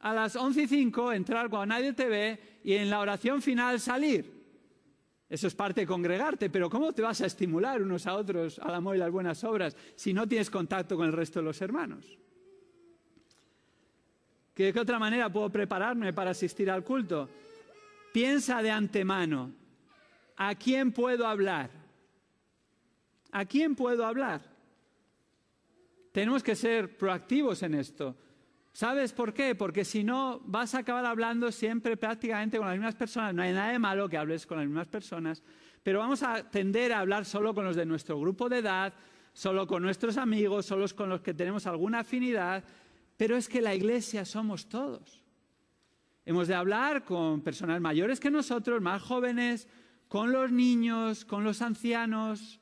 a las 11:05, entrar cuando nadie te ve y en la oración final salir. Eso es parte de congregarte, pero ¿cómo te vas a estimular unos a otros al amor y las buenas obras si no tienes contacto con el resto de los hermanos? ¿De qué otra manera puedo prepararme para asistir al culto? Piensa de antemano, ¿a quién puedo hablar? ¿A quién puedo hablar? Tenemos que ser proactivos en esto. ¿Sabes por qué? Porque si no, vas a acabar hablando siempre prácticamente con las mismas personas. No hay nada de malo que hables con las mismas personas, pero vamos a tender a hablar solo con los de nuestro grupo de edad, solo con nuestros amigos, solo con los que tenemos alguna afinidad. pero es que la iglesia somos todos. Hemos de hablar con personas mayores que nosotros, más jóvenes, con los niños, con los ancianos.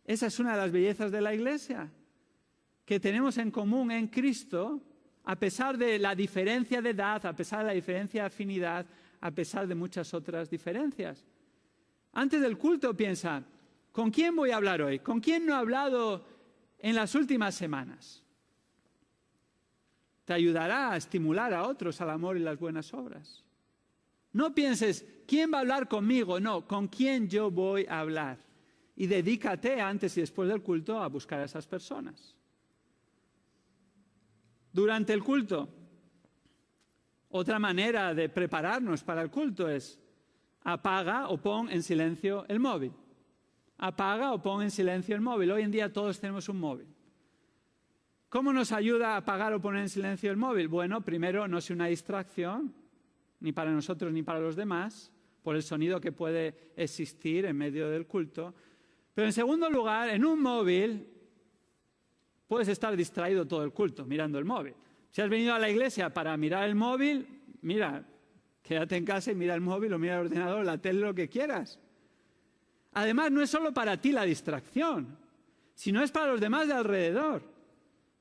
Esa es una de las bellezas de la iglesia, que tenemos en común en Cristo, a pesar de la diferencia de edad, a pesar de la diferencia de afinidad, a pesar de muchas otras diferencias. Antes del culto piensa, ¿con quién voy a hablar hoy? ¿Con quién no he hablado en las últimas semanas? Te ayudará a estimular a otros al amor y las buenas obras. No pienses, ¿quién va a hablar conmigo? No, ¿con quién yo voy a hablar? Y dedícate antes y después del culto a buscar a esas personas. Durante el culto, otra manera de prepararnos para el culto es apaga o pon en silencio el móvil. Apaga o pon en silencio el móvil. Hoy en día todos tenemos un móvil. ¿Cómo nos ayuda a apagar o poner en silencio el móvil? Bueno, primero, no sea una distracción, ni para nosotros ni para los demás, por el sonido que puede existir en medio del culto. Pero en segundo lugar, en un móvil puedes estar distraído todo el culto mirando el móvil. Si has venido a la iglesia para mirar el móvil, mira, quédate en casa y mira el móvil o mira el ordenador, la tele, lo que quieras. Además, no es solo para ti la distracción, sino es para los demás de alrededor.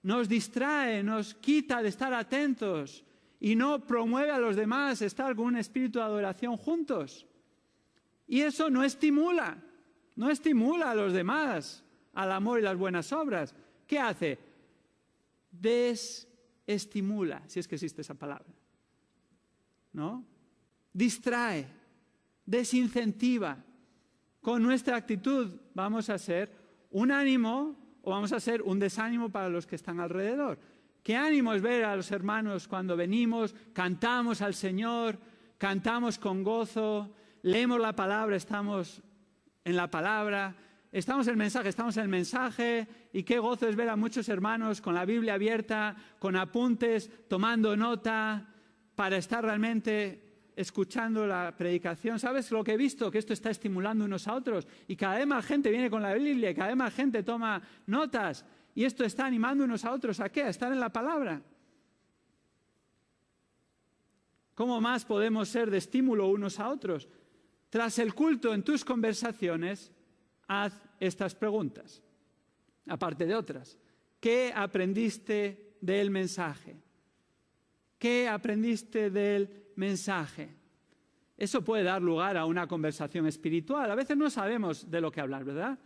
Nos distrae, nos quita de estar atentos y no promueve a los demás estar con un espíritu de adoración juntos. Y eso no estimula a los demás al amor y las buenas obras. ¿Qué hace? Desestimula, si es que existe esa palabra, ¿no? Distrae, desincentiva. Con nuestra actitud vamos a ser un ánimo o vamos a ser un desánimo para los que están alrededor. ¿Qué ánimo es ver a los hermanos cuando venimos, cantamos al Señor, cantamos con gozo, leemos la palabra, estamos en la palabra, estamos en el mensaje, y qué gozo es ver a muchos hermanos con la Biblia abierta, con apuntes, tomando nota, para estar realmente escuchando la predicación. ¿Sabes lo que he visto? Que esto está estimulando unos a otros, y cada vez más gente viene con la Biblia, y cada vez más gente toma notas, y esto está animando unos a otros. ¿A qué? A estar en la palabra. ¿Cómo más podemos ser de estímulo unos a otros? Tras el culto, en tus conversaciones, haz estas preguntas, aparte de otras. ¿Qué aprendiste del mensaje? ¿Qué aprendiste del mensaje? Eso puede dar lugar a una conversación espiritual. A veces no sabemos de lo que hablar, ¿verdad?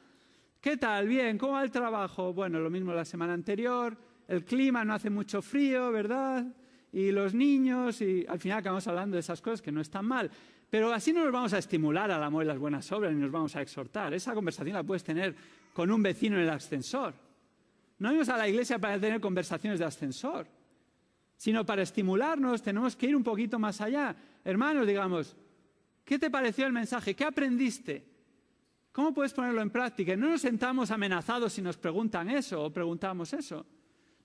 ¿Qué tal? Bien, ¿cómo va el trabajo? Bueno, lo mismo la semana anterior, el clima, no hace mucho frío, ¿verdad? Y los niños, y al final acabamos hablando de esas cosas que no están mal. Pero así no nos vamos a estimular al amor y las buenas obras, ni nos vamos a exhortar. Esa conversación la puedes tener con un vecino en el ascensor. No venimos a la iglesia para tener conversaciones de ascensor, sino para estimularnos. Tenemos que ir un poquito más allá. Hermanos, digamos, ¿qué te pareció el mensaje? ¿Qué aprendiste? ¿Cómo puedes ponerlo en práctica? No nos sentamos amenazados si nos preguntan eso o preguntamos eso,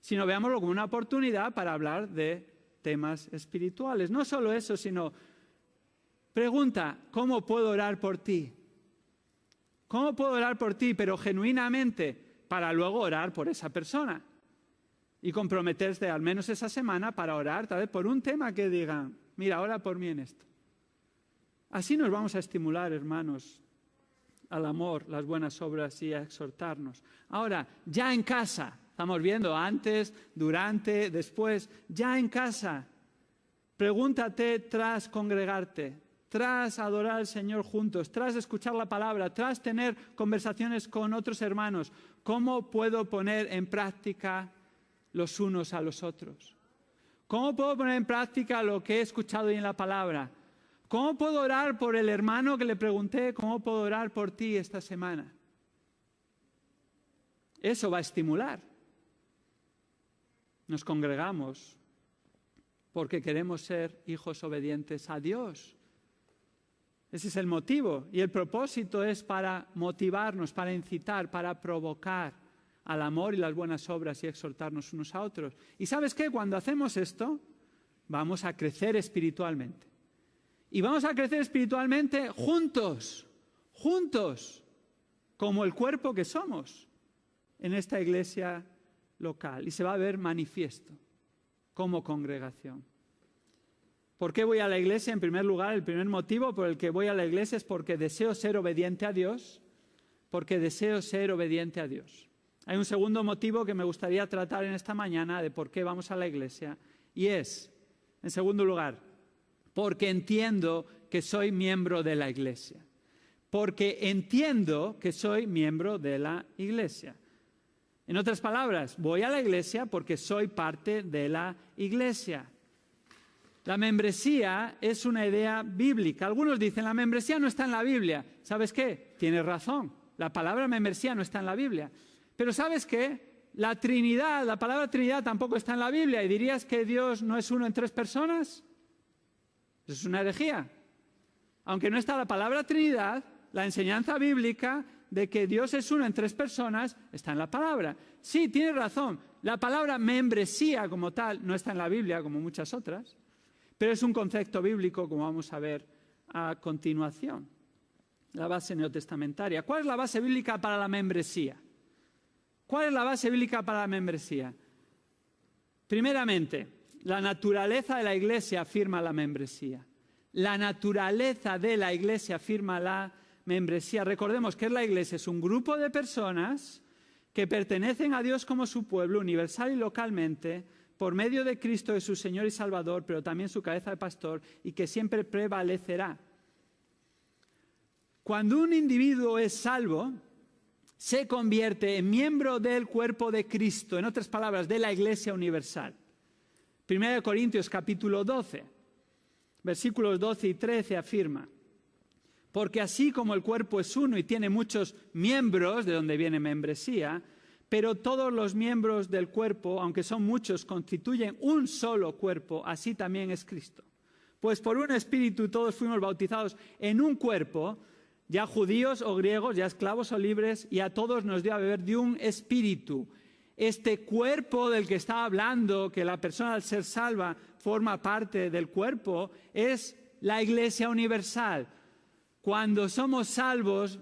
sino veámoslo como una oportunidad para hablar de temas espirituales. No solo eso, sino pregunta, ¿cómo puedo orar por ti? ¿Cómo puedo orar por ti, pero genuinamente, para luego orar por esa persona? Y comprometerse al menos esa semana para orar, tal vez por un tema que digan, mira, ora por mí en esto. Así nos vamos a estimular, hermanos, al amor, las buenas obras y a exhortarnos. Ahora, ya en casa, estamos viendo antes, durante, después, ya en casa, pregúntate tras congregarte, tras adorar al Señor juntos, tras escuchar la palabra, tras tener conversaciones con otros hermanos, ¿cómo puedo poner en práctica los unos a los otros? ¿Cómo puedo poner en práctica lo que he escuchado hoy en la palabra? ¿Cómo puedo orar por el hermano que le pregunté? ¿Cómo puedo orar por ti esta semana? Eso va a estimular. Nos congregamos porque queremos ser hijos obedientes a Dios. Ese es el motivo. Y el propósito es para motivarnos, para incitar, para provocar al amor y las buenas obras y exhortarnos unos a otros. ¿Y sabes qué? Cuando hacemos esto, vamos a crecer espiritualmente. Y vamos a crecer espiritualmente juntos, como el cuerpo que somos en esta iglesia local. Y se va a ver manifiesto. como congregación. ¿Por qué voy a la iglesia? En primer lugar, el primer motivo por el que voy a la iglesia es porque deseo ser obediente a Dios, porque deseo ser obediente a Dios. Hay un segundo motivo que me gustaría tratar en esta mañana de por qué vamos a la iglesia, y es, en segundo lugar, porque entiendo que soy miembro de la iglesia. Porque entiendo que soy miembro de la iglesia. En otras palabras, voy a la iglesia porque soy parte de la iglesia. La membresía es una idea bíblica. Algunos dicen, la membresía no está en la Biblia. ¿Sabes qué? Tienes razón. La palabra membresía no está en la Biblia. Pero ¿sabes qué? La Trinidad, la palabra Trinidad tampoco está en la Biblia. ¿Y dirías que Dios no es uno en 3 personas? Eso es una herejía. Aunque no está la palabra Trinidad, la enseñanza bíblica de que Dios es uno en 3 personas está en la palabra. Sí, tienes razón. La palabra membresía como tal no está en la Biblia, como muchas otras, pero es un concepto bíblico, como vamos a ver a continuación. La base neotestamentaria. ¿Cuál es la base bíblica para la membresía? ¿Cuál es la base bíblica para la membresía? Primeramente, la naturaleza de la iglesia afirma la membresía. La naturaleza de la iglesia afirma la membresía. Recordemos que la iglesia es un grupo de personas que pertenecen a Dios como su pueblo, universal y localmente, por medio de Cristo, de su Señor y Salvador, pero también su cabeza de pastor, y que siempre prevalecerá. Cuando un individuo es salvo, se convierte en miembro del cuerpo de Cristo, en otras palabras, de la Iglesia universal. 1 Corintios capítulo 12, versículos 12 y 13 afirma: porque así como el cuerpo es uno y tiene muchos miembros, de donde viene membresía, pero todos los miembros del cuerpo, aunque son muchos, constituyen un solo cuerpo, así también es Cristo. Pues por un espíritu todos fuimos bautizados en un cuerpo, ya judíos o griegos, ya esclavos o libres, y a todos nos dio a beber de un espíritu. Este cuerpo del que está hablando, que la persona al ser salva forma parte del cuerpo, es la Iglesia universal. Cuando somos salvos,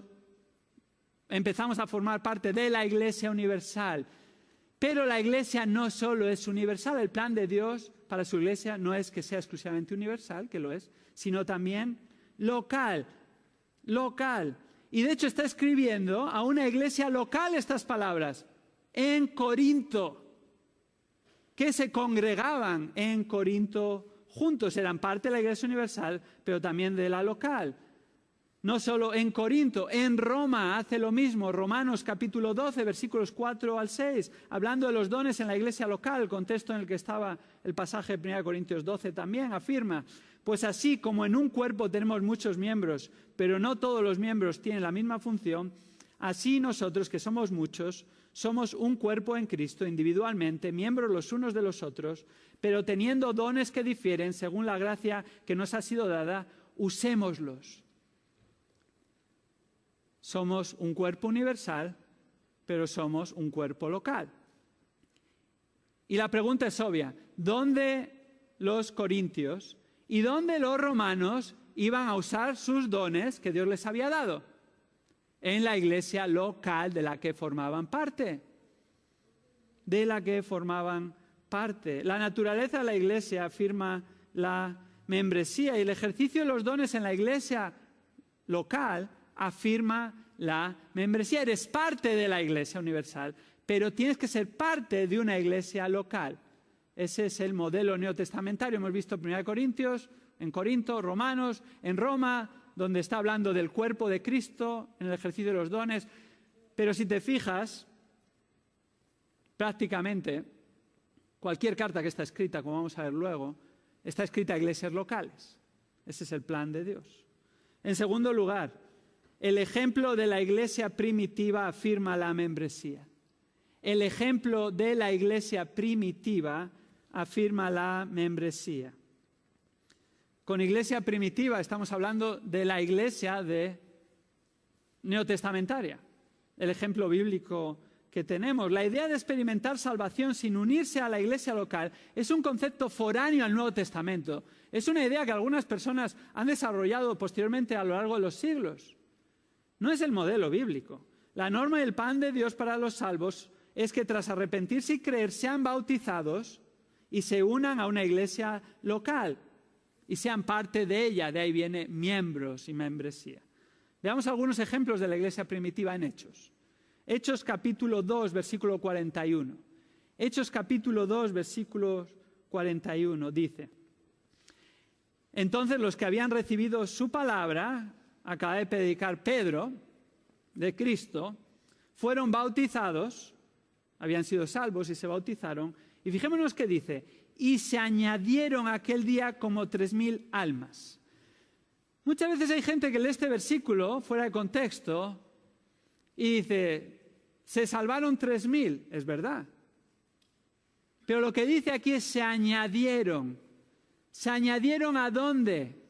empezamos a formar parte de la Iglesia universal. Pero la Iglesia no solo es universal, el plan de Dios para su Iglesia no es que sea exclusivamente universal, que lo es, sino también local. Local. Y de hecho está escribiendo a una iglesia local estas palabras, en Corinto, que se congregaban en Corinto juntos, eran parte de la iglesia universal, pero también de la local. No solo en Corinto, en Roma hace lo mismo. Romanos capítulo 12, versículos 4 al 6, hablando de los dones en la iglesia local, el contexto en el que estaba el pasaje de 1 Corintios 12 también afirma: pues así como en un cuerpo tenemos muchos miembros, pero no todos los miembros tienen la misma función, así nosotros, que somos muchos, somos un cuerpo en Cristo, individualmente, miembros los unos de los otros, pero teniendo dones que difieren según la gracia que nos ha sido dada, usémoslos. Somos un cuerpo universal, pero somos un cuerpo local. Y la pregunta es obvia: ¿dónde los corintios y dónde los romanos iban a usar sus dones que Dios les había dado? En la iglesia local de la que formaban parte. De la que formaban parte. La naturaleza de la iglesia afirma la membresía, y el ejercicio de los dones en la iglesia local afirma la membresía. Eres parte de la iglesia universal, pero tienes que ser parte de una iglesia local. Ese es el modelo neotestamentario. Hemos visto 1 Corintios, en Corinto, Romanos, en Roma, donde está hablando del cuerpo de Cristo en el ejercicio de los dones. Pero si te fijas, prácticamente cualquier carta que está escrita, como vamos a ver luego, está escrita a iglesias locales. Ese es el plan de Dios. En segundo lugar, el ejemplo de la iglesia primitiva afirma la membresía. El ejemplo de la iglesia primitiva afirma la membresía. Con iglesia primitiva estamos hablando de la iglesia neotestamentaria, el ejemplo bíblico que tenemos. La idea de experimentar salvación sin unirse a la iglesia local es un concepto foráneo al Nuevo Testamento. Es una idea que algunas personas han desarrollado posteriormente a lo largo de los siglos. No es el modelo bíblico. La norma y el plan de Dios para los salvos es que tras arrepentirse y creer sean bautizados y se unan a una iglesia local y sean parte de ella. De ahí viene miembros y membresía. Veamos algunos ejemplos de la iglesia primitiva en Hechos. Hechos capítulo 2, versículo 41. Hechos capítulo 2, versículo 41 dice: entonces los que habían recibido su palabra, acaba de predicar Pedro, de Cristo, fueron bautizados, habían sido salvos y se bautizaron. Y fijémonos que dice: y se añadieron aquel día como 3.000 almas. Muchas veces hay gente que lee este versículo fuera de contexto y dice: se salvaron 3.000, es verdad. Pero lo que dice aquí es se añadieron. ¿Se añadieron a dónde?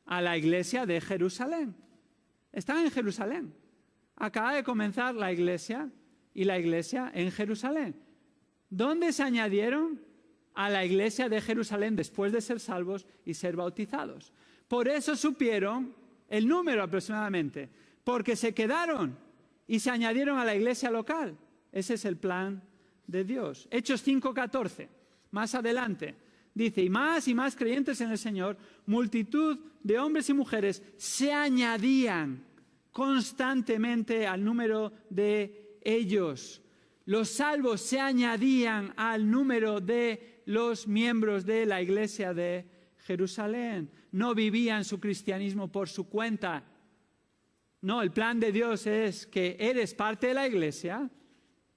A la iglesia de Jerusalén. Están en Jerusalén. Acaba de comenzar la iglesia y la iglesia en Jerusalén. ¿Dónde se añadieron? A la iglesia de Jerusalén después de ser salvos y ser bautizados. Por eso supieron el número aproximadamente, porque se quedaron y se añadieron a la iglesia local. Ese es el plan de Dios. Hechos 5:14, más adelante, dice: y más creyentes en el Señor, multitud de hombres y mujeres se añadían constantemente al número de ellos. Los salvos se añadían al número de los miembros de la iglesia de Jerusalén. No vivían su cristianismo por su cuenta. No, el plan de Dios es que eres parte de la iglesia,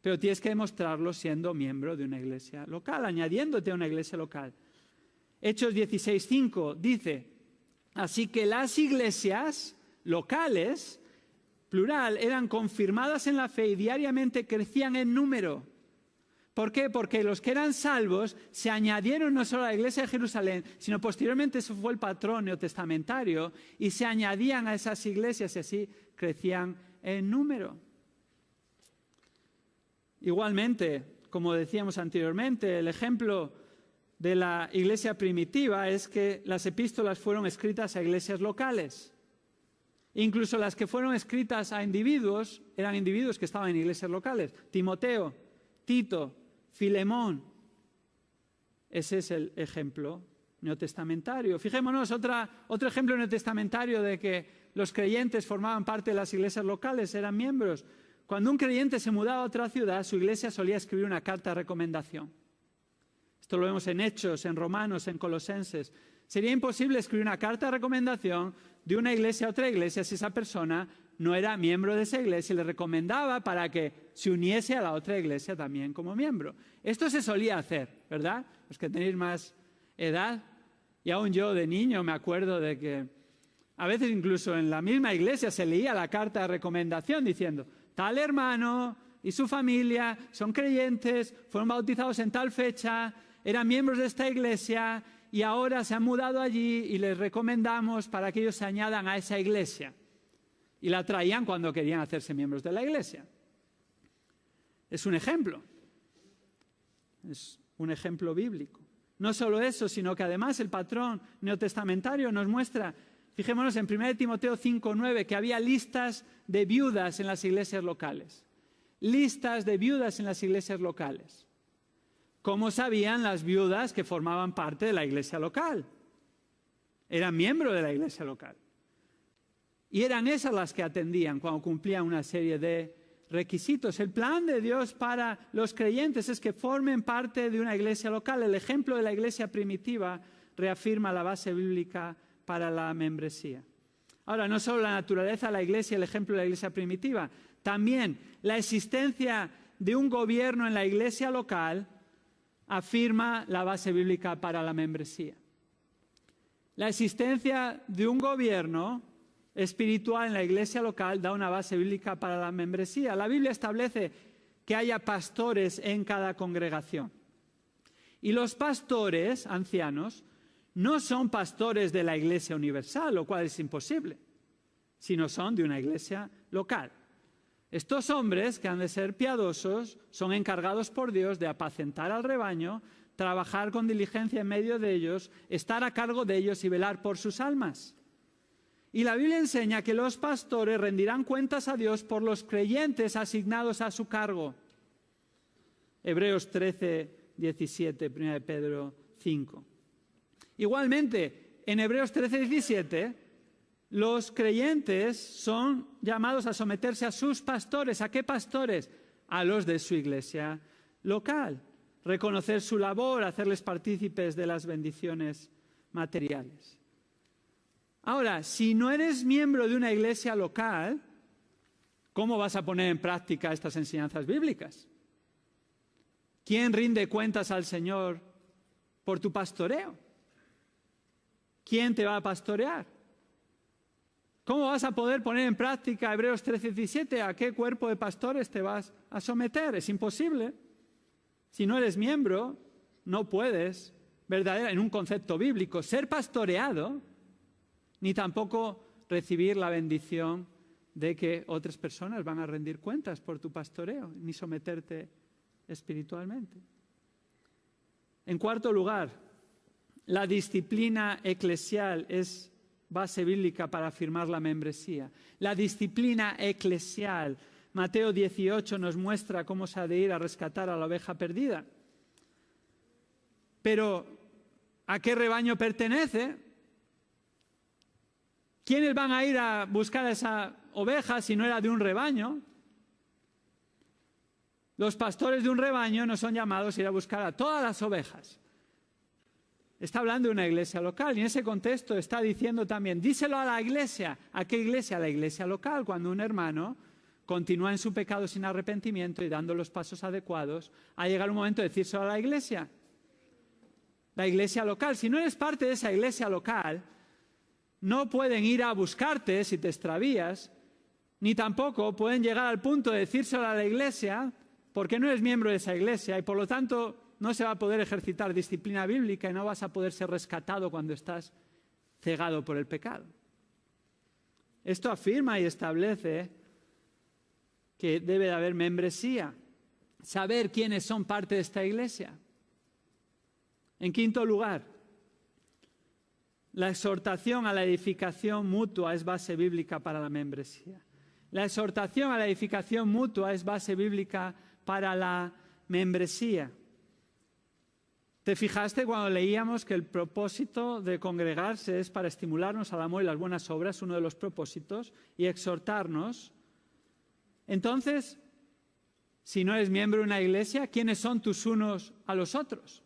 pero tienes que demostrarlo siendo miembro de una iglesia local, añadiéndote a una iglesia local. Hechos 16:5 dice: así que las iglesias locales, plural, eran confirmadas en la fe y diariamente crecían en número. ¿Por qué? Porque los que eran salvos se añadieron no solo a la iglesia de Jerusalén, sino posteriormente eso fue el patrón neotestamentario, y se añadían a esas iglesias y así crecían en número. Igualmente, como decíamos anteriormente, el ejemplo de la iglesia primitiva es que las epístolas fueron escritas a iglesias locales. Incluso las que fueron escritas a individuos, eran individuos que estaban en iglesias locales. Timoteo, Tito, Filemón. Ese es el ejemplo neotestamentario. Fijémonos, otro ejemplo neotestamentario de que los creyentes formaban parte de las iglesias locales, eran miembros. Cuando un creyente se mudaba a otra ciudad, su iglesia solía escribir una carta de recomendación. Esto lo vemos en Hechos, en Romanos, en Colosenses. Sería imposible escribir una carta de recomendación de una iglesia a otra iglesia si esa persona no era miembro de esa iglesia y le recomendaba para que se uniese a la otra iglesia también como miembro. Esto se solía hacer, ¿verdad? Los que tenéis más edad, y aún yo de niño me acuerdo de que a veces incluso en la misma iglesia se leía la carta de recomendación diciendo: tal hermano y su familia son creyentes, fueron bautizados en tal fecha, eran miembros de esta iglesia y ahora se han mudado allí y les recomendamos para que ellos se añadan a esa iglesia. Y la traían cuando querían hacerse miembros de la iglesia. Es un ejemplo. Es un ejemplo bíblico. No solo eso, sino que además el patrón neotestamentario nos muestra, fijémonos en 1 Timoteo 5:9, que había listas de viudas en las iglesias locales. Listas de viudas en las iglesias locales. ¿Cómo sabían las viudas que formaban parte de la iglesia local? Eran miembros de la iglesia local. Y eran esas las que atendían cuando cumplían una serie de requisitos. El plan de Dios para los creyentes es que formen parte de una iglesia local. El ejemplo de la iglesia primitiva reafirma la base bíblica para la membresía. Ahora, no solo la naturaleza de la iglesia, el ejemplo de la iglesia primitiva, también la existencia de un gobierno en la iglesia local afirma la base bíblica para la membresía. La existencia de un gobierno espiritual en la iglesia local da una base bíblica para la membresía. La Biblia establece que haya pastores en cada congregación. Y los pastores ancianos no son pastores de la iglesia universal, lo cual es imposible, sino son de una iglesia local. Estos hombres, que han de ser piadosos, son encargados por Dios de apacentar al rebaño, trabajar con diligencia en medio de ellos, estar a cargo de ellos y velar por sus almas. Y la Biblia enseña que los pastores rendirán cuentas a Dios por los creyentes asignados a su cargo. Hebreos 13, 17, 1 de Pedro 5. Igualmente, en Hebreos 13, 17, los creyentes son llamados a someterse a sus pastores. ¿A qué pastores? A los de su iglesia local. Reconocer su labor, hacerles partícipes de las bendiciones materiales. Ahora, si no eres miembro de una iglesia local, ¿cómo vas a poner en práctica estas enseñanzas bíblicas? ¿Quién rinde cuentas al Señor por tu pastoreo? ¿Quién te va a pastorear? ¿Cómo vas a poder poner en práctica Hebreos 13:17? ¿A qué cuerpo de pastores te vas a someter? Es imposible. Si no eres miembro, no puedes, en un concepto bíblico, ser pastoreado, ni tampoco recibir la bendición de que otras personas van a rendir cuentas por tu pastoreo, ni someterte espiritualmente. En cuarto lugar, la disciplina eclesial es base bíblica para afirmar la membresía. La disciplina eclesial. Mateo 18 nos muestra cómo se ha de ir a rescatar a la oveja perdida. Pero, ¿a qué rebaño pertenece? ¿Quiénes van a ir a buscar a esa oveja si no era de un rebaño? Los pastores de un rebaño no son llamados a ir a buscar a todas las ovejas. Está hablando de una iglesia local y en ese contexto está diciendo también, díselo a la iglesia. ¿A qué iglesia? A la iglesia local, cuando un hermano continúa en su pecado sin arrepentimiento y dando los pasos adecuados, ha llegado un momento de decírselo a la iglesia local. Si no eres parte de esa iglesia local, no pueden ir a buscarte si te extravías, ni tampoco pueden llegar al punto de decírselo a la iglesia porque no eres miembro de esa iglesia y por lo tanto no se va a poder ejercitar disciplina bíblica y no vas a poder ser rescatado cuando estás cegado por el pecado. Esto afirma y establece que debe de haber membresía, saber quiénes son parte de esta iglesia. En quinto lugar, la exhortación a la edificación mutua es base bíblica para la membresía. La exhortación a la edificación mutua es base bíblica para la membresía. ¿Te fijaste cuando leíamos que el propósito de congregarse es para estimularnos al amor y las buenas obras, uno de los propósitos, y exhortarnos? Entonces, si no eres miembro de una iglesia, ¿quiénes son tus unos a los otros?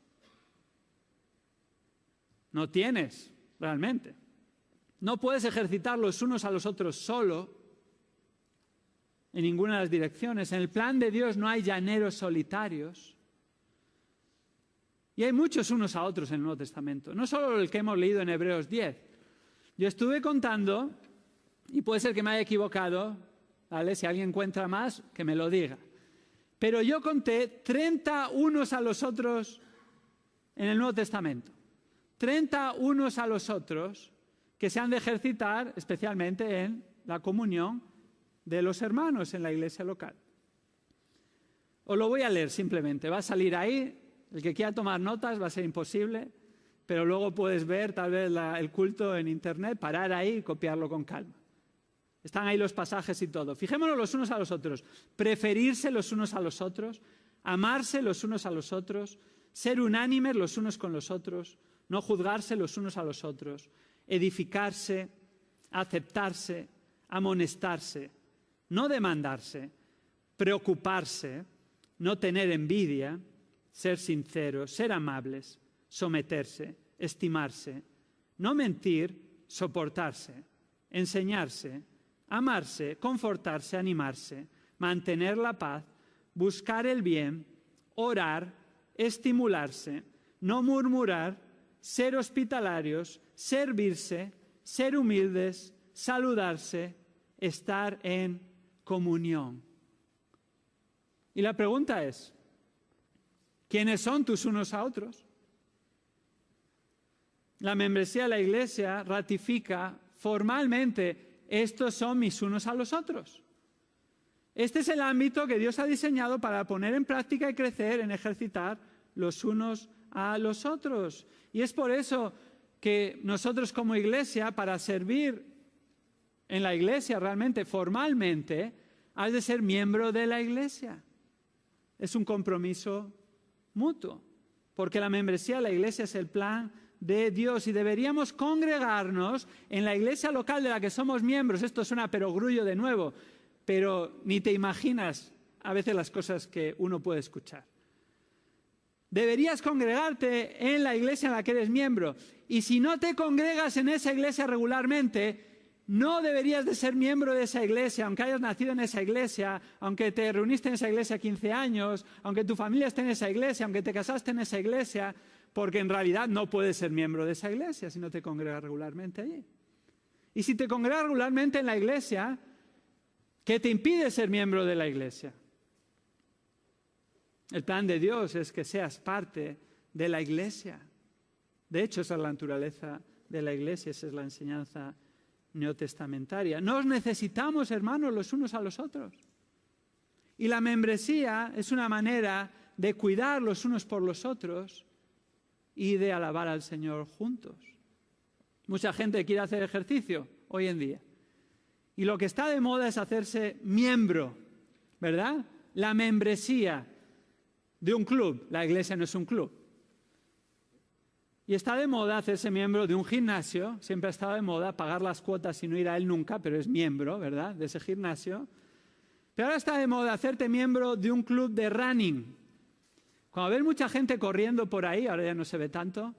No tienes, realmente. No puedes ejercitar los unos a los otros solo en ninguna de las direcciones. En el plan de Dios no hay llaneros solitarios. Y hay muchos unos a otros en el Nuevo Testamento, no solo el que hemos leído en Hebreos 10. Yo estuve contando, y puede ser que me haya equivocado, ¿vale? Si alguien encuentra más, que me lo diga. Pero yo conté 30 unos a los otros en el Nuevo Testamento. 30 unos a los otros que se han de ejercitar especialmente en la comunión de los hermanos en la iglesia local. Os lo voy a leer simplemente, va a salir ahí. El que quiera tomar notas va a ser imposible, pero luego puedes ver tal vez el culto en internet, parar ahí y copiarlo con calma. Están ahí los pasajes y todo. Fijémonos los unos a los otros. Preferirse los unos a los otros, amarse los unos a los otros, ser unánimes los unos con los otros, no juzgarse los unos a los otros, edificarse, aceptarse, amonestarse, no demandarse, preocuparse, no tener envidia, ser sinceros, ser amables, someterse, estimarse, no mentir, soportarse, enseñarse, amarse, confortarse, animarse, mantener la paz, buscar el bien, orar, estimularse, no murmurar, ser hospitalarios, servirse, ser humildes, saludarse, estar en comunión. Y la pregunta es, ¿quiénes son tus unos a otros? La membresía de la Iglesia ratifica formalmente, estos son mis unos a los otros. Este es el ámbito que Dios ha diseñado para poner en práctica y crecer en ejercitar los unos a los otros. Y es por eso que nosotros como Iglesia, para servir en la Iglesia realmente, formalmente, has de ser miembro de la Iglesia. Es un compromiso mutuo. porque la membresía de la iglesia es el plan de Dios y deberíamos congregarnos en la iglesia local de la que somos miembros. Esto suena perogrullo de nuevo, pero ni te imaginas a veces las cosas que uno puede escuchar. Deberías congregarte en la iglesia en la que eres miembro. Y si no te congregas en esa iglesia regularmente, no deberías de ser miembro de esa iglesia, aunque hayas nacido en esa iglesia, aunque te reuniste en esa iglesia 15 años, aunque tu familia esté en esa iglesia, aunque te casaste en esa iglesia, porque en realidad no puedes ser miembro de esa iglesia si no te congregas regularmente allí. Y si te congregas regularmente en la iglesia, ¿qué te impide ser miembro de la iglesia? El plan de Dios es que seas parte de la iglesia. De hecho, esa es la naturaleza de la iglesia, esa es la enseñanza neotestamentaria. Nos necesitamos, hermanos, los unos a los otros. Y la membresía es una manera de cuidar los unos por los otros y de alabar al Señor juntos. Mucha gente quiere hacer ejercicio hoy en día. Y lo que está de moda es hacerse miembro, ¿verdad? La membresía de un club. La iglesia no es un club. Y está de moda hacerse miembro de un gimnasio. Siempre ha estado de moda pagar las cuotas y no ir a él nunca, pero es miembro, ¿verdad?, de ese gimnasio. Pero ahora está de moda hacerte miembro de un club de running. Cuando ves mucha gente corriendo por ahí, ahora ya no se ve tanto,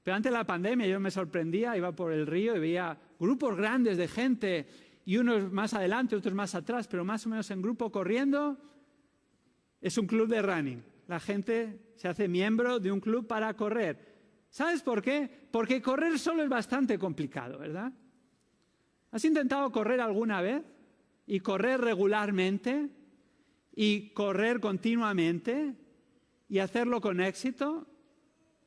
pero antes de la pandemia yo me sorprendía, iba por el río y veía grupos grandes de gente, y unos más adelante, otros más atrás, pero más o menos en grupo corriendo. Es un club de running. La gente se hace miembro de un club para correr. ¿Sabes por qué? Porque correr solo es bastante complicado, ¿verdad? ¿Has intentado correr alguna vez? Y correr regularmente, y correr continuamente, y hacerlo con éxito.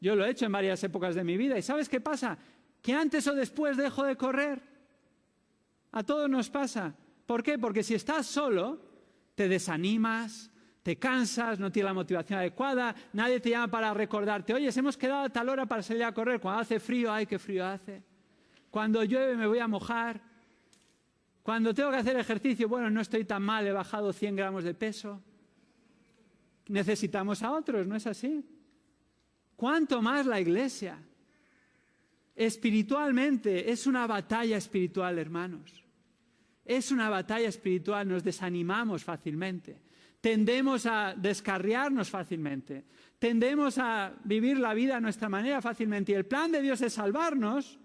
Yo lo he hecho en varias épocas de mi vida. ¿Y sabes qué pasa? Que antes o después dejo de correr. A todos nos pasa. ¿Por qué? Porque si estás solo, te desanimas, te cansas, no tienes la motivación adecuada, nadie te llama para recordarte, oye, hemos quedado a tal hora para salir a correr. Cuando hace frío, ¡ay, qué frío hace! Cuando llueve me voy a mojar. Cuando tengo que hacer ejercicio, bueno, no estoy tan mal, he bajado 100 gramos de peso. Necesitamos a otros, ¿no es así? ¿Cuánto más la iglesia? Espiritualmente, es una batalla espiritual, hermanos. Es una batalla espiritual, nos desanimamos fácilmente. Tendemos a descarriarnos fácilmente. Tendemos a vivir la vida a nuestra manera fácilmente. Y el plan de Dios es salvarnos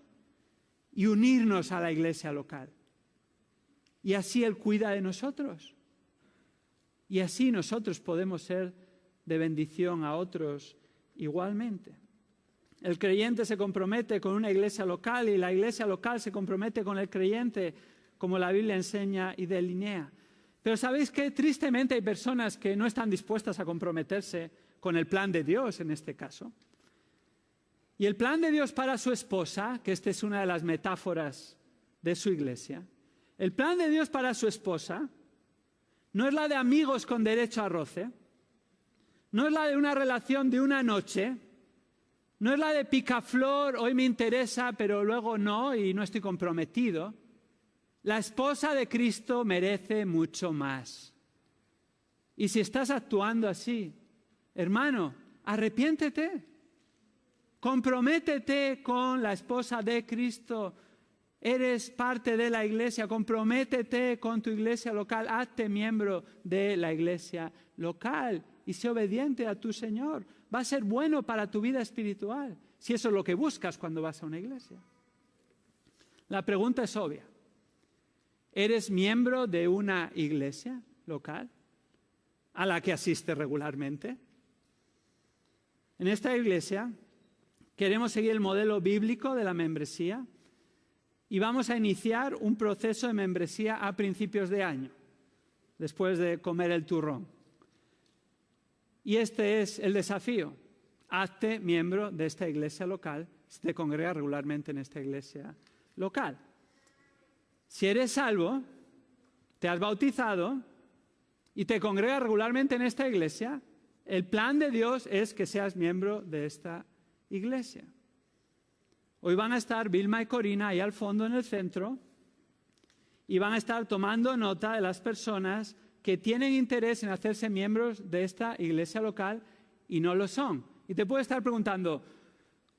y unirnos a la iglesia local. Y así Él cuida de nosotros. Y así nosotros podemos ser de bendición a otros igualmente. El creyente se compromete con una iglesia local y la iglesia local se compromete con el creyente, como la Biblia enseña y delinea. Pero ¿sabéis qué? Tristemente hay personas que no están dispuestas a comprometerse con el plan de Dios en este caso. Y el plan de Dios para su esposa, que esta es una de las metáforas de su iglesia, el plan de Dios para su esposa no es la de amigos con derecho a roce, no es la de una relación de una noche, no es la de picaflor, hoy me interesa, pero luego no y no estoy comprometido. La esposa de Cristo merece mucho más. Y si estás actuando así, hermano, arrepiéntete. Comprométete con la esposa de Cristo. Eres parte de la iglesia, comprométete con tu iglesia local, hazte miembro de la iglesia local y sé obediente a tu Señor. Va a ser bueno para tu vida espiritual, si eso es lo que buscas cuando vas a una iglesia. La pregunta es obvia. ¿Eres miembro de una iglesia local a la que asistes regularmente? En esta iglesia queremos seguir el modelo bíblico de la membresía y vamos a iniciar un proceso de membresía a principios de año, después de comer el turrón. Y este es el desafío. Hazte miembro de esta iglesia local, si te congregas regularmente en esta iglesia local. Si eres salvo, te has bautizado y te congregas regularmente en esta iglesia, el plan de Dios es que seas miembro de esta iglesia. Hoy van a estar Vilma y Corina ahí al fondo en el centro y van a estar tomando nota de las personas que tienen interés en hacerse miembros de esta iglesia local y no lo son. Y te puedes estar preguntando,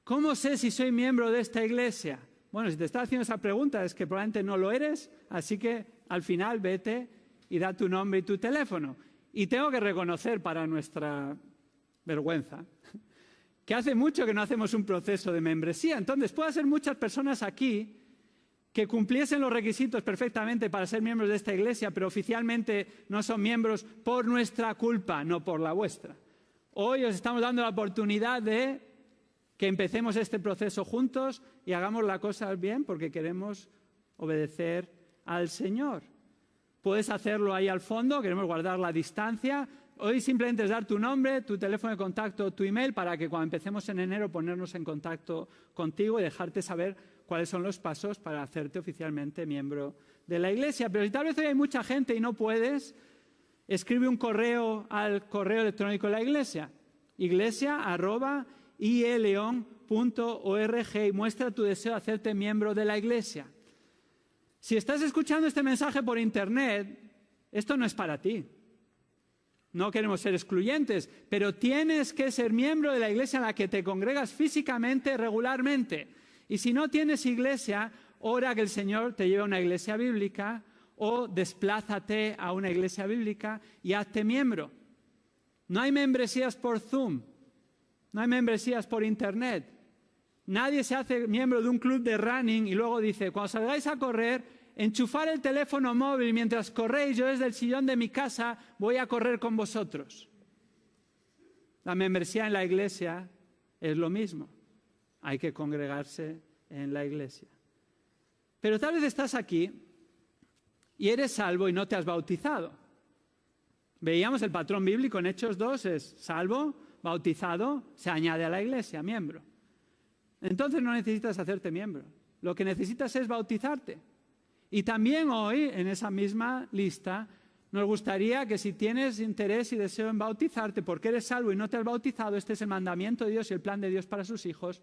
¿cómo sé si soy miembro de esta iglesia? Bueno, si te estás haciendo esa pregunta es que probablemente no lo eres, así que al final vete y da tu nombre y tu teléfono. Y tengo que reconocer, para nuestra vergüenza, que hace mucho que no hacemos un proceso de membresía. Entonces, puede ser muchas personas aquí que cumpliesen los requisitos perfectamente para ser miembros de esta iglesia, pero oficialmente no son miembros por nuestra culpa, no por la vuestra. Hoy os estamos dando la oportunidad de que empecemos este proceso juntos y hagamos las cosas bien porque queremos obedecer al Señor. Puedes hacerlo ahí al fondo, queremos guardar la distancia. Hoy simplemente es dar tu nombre, tu teléfono de contacto, tu email, para que cuando empecemos en enero ponernos en contacto contigo y dejarte saber cuáles son los pasos para hacerte oficialmente miembro de la iglesia. Pero si tal vez hoy hay mucha gente y no puedes, escribe un correo al correo electrónico de la iglesia, iglesia@ieleon.org, y muestra tu deseo de hacerte miembro de la iglesia. Si estás escuchando este mensaje por internet, esto no es para ti. No queremos ser excluyentes, pero tienes que ser miembro de la iglesia en la que te congregas físicamente, regularmente. Y si no tienes iglesia, ora que el Señor te lleve a una iglesia bíblica o desplázate a una iglesia bíblica y hazte miembro. No hay membresías por Zoom, no hay membresías por internet. Nadie se hace miembro de un club de running y luego dice, cuando salgáis a correr, enchufar el teléfono móvil mientras corréis, yo desde el sillón de mi casa voy a correr con vosotros. La membresía en la iglesia es lo mismo. Hay que congregarse en la iglesia. Pero tal vez estás aquí y eres salvo y no te has bautizado. Veíamos el patrón bíblico en Hechos 2, es salvo, bautizado, se añade a la iglesia, miembro. Entonces no necesitas hacerte miembro. Lo que necesitas es bautizarte. Y también hoy, en esa misma lista, nos gustaría que si tienes interés y deseo en bautizarte, porque eres salvo y no te has bautizado, este es el mandamiento de Dios y el plan de Dios para sus hijos,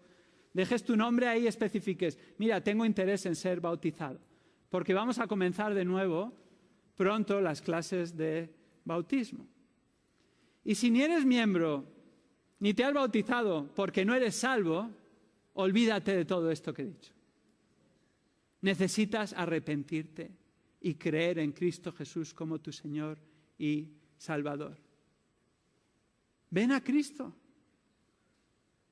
dejes tu nombre ahí y especifiques, mira, tengo interés en ser bautizado. Porque vamos a comenzar de nuevo pronto las clases de bautismo. Y si ni eres miembro, ni te has bautizado porque no eres salvo, olvídate de todo esto que he dicho. Necesitas arrepentirte y creer en Cristo Jesús como tu Señor y Salvador. Ven a Cristo.